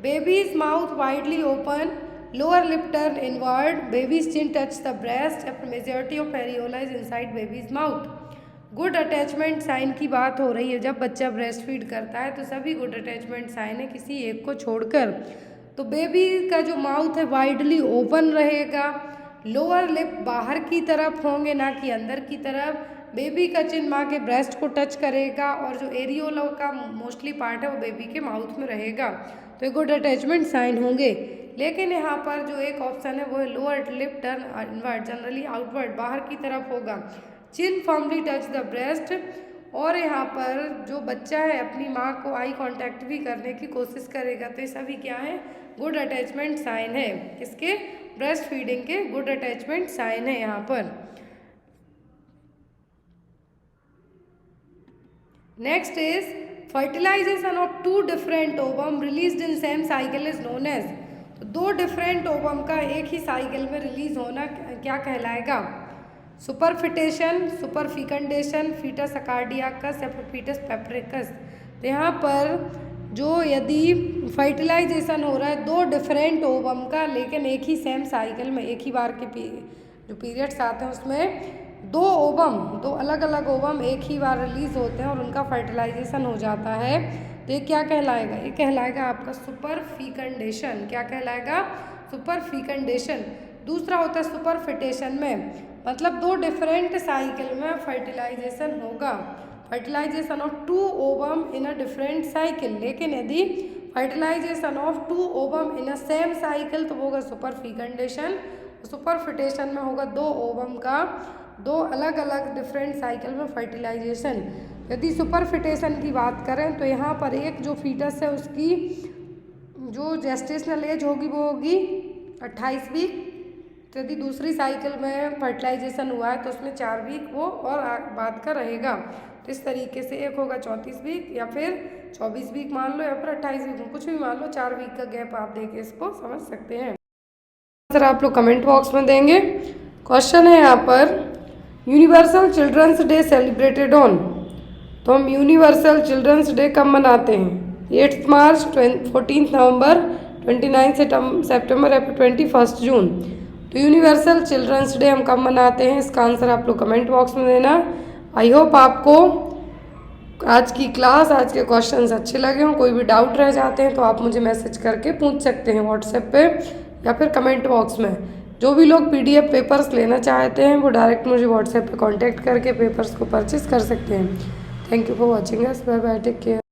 Baby's mouth widely open, lower lip turn inward, baby's chin touch the breast, majority of areola is inside baby's mouth. Good attachment sign की बात हो रही है, जब बच्चा ब्रेस्ट फीड करता है तो सभी गुड अटैचमेंट साइन है किसी एक को छोड़कर। तो बेबी का जो माउथ है वाइडली ओपन रहेगा, लोअर लिप बाहर की तरफ होंगे ना कि अंदर की तरफ, बेबी का चिन माँ के ब्रेस्ट को टच करेगा और जो एरियोला का मोस्टली पार्ट है वो बेबी के माउथ में रहेगा, तो ये गुड अटैचमेंट साइन होंगे। लेकिन यहाँ पर जो एक ऑप्शन है वो है lower lip turn inward, generally outward बाहर की तरफ होगा, चिन फर्मली टच द ब्रेस्ट, और यहाँ पर जो बच्चा है अपनी माँ को आई कांटेक्ट भी करने की कोशिश करेगा। तो ये सभी क्या है, गुड अटैचमेंट साइन है, किसके, ब्रेस्ट फीडिंग के गुड अटैचमेंट साइन है यहाँ पर। Next is fertilization of 2 different ovum released in same cycle is known as. तो 2 डिफरेंट ओवम का एक ही साइकिल में रिलीज होना क्या कहलाएगा, सुपरफिटेशन, सुपरफिकेंडेशन, फीटस अकार्डियाकस या फिर फीटस पेपरिकस। तो यहाँ पर जो यदि फर्टिलाइजेशन हो रहा है 2 डिफरेंट ओवम का, लेकिन एक ही सेम साइकिल में एक ही बार के जो पीरियड्स आते हैं उसमें 2 ओवम, 2 अलग अलग ओवम एक ही बार रिलीज होते हैं और उनका फर्टिलाइजेशन हो जाता है, तो ये क्या कहलाएगा, ये कहलाएगा आपका सुपरफिकेंडेशन। क्या कहलाएगा, सुपरफिकेंडेशन। दूसरा होता है सुपरफिटेशन में, मतलब 2 डिफरेंट साइकिल में फर्टिलाइजेशन होगा, fertilization of 2 ovum in a different cycle. लेकिन यदि fertilization of 2 ovum in a same cycle तो वो होगा सुपरफिकेंडेशन, सुपरफिटेशन में होगा 2 ओवम का 2 अलग अलग डिफरेंट साइकिल में फर्टिलाइजेशन। यदि सुपरफिटेशन की बात करें तो यहाँ पर एक जो फीटस है उसकी जो जेस्टेशनल एज होगी वो होगी 28 वीक। तो यदि दूसरी साइकिल में फर्टिलाइजेशन हुआ है तो उसमें 4 वीक वो और बाद का रहेगा। तो इस तरीके से एक होगा 34 वीक या फिर 24 वीक मान लो या फिर 28 वीक, कुछ भी मान लो, 4 वीक का गैप आप देके इसको समझ सकते हैं। आंसर आप लोग कमेंट बॉक्स में देंगे। क्वेश्चन है यहाँ पर Universal Children's Day celebrated on. तो हम यूनिवर्सल चिल्ड्रंस डे कब मनाते हैं? 8 मार्च, 14 नवंबर, 29 सितंबर या फिर 21 जून। तो यूनिवर्सल चिल्ड्रंस डे हम कब मनाते हैं, इसका आंसर आप लोग कमेंट बॉक्स में देना। आई होप आपको आज की क्लास, आज के क्वेश्चंस अच्छे लगे हों। कोई भी डाउट रह जाते हैं तो आप मुझे मैसेज करके पूछ सकते हैं व्हाट्सएप पे या फिर कमेंट बॉक्स में। जो भी लोग PDF पेपर्स लेना चाहते हैं वो डायरेक्ट मुझे व्हाट्सएप पे कांटेक्ट करके पेपर्स को परचेस कर सकते हैं। Thank you for watching us. Bye bye, take care.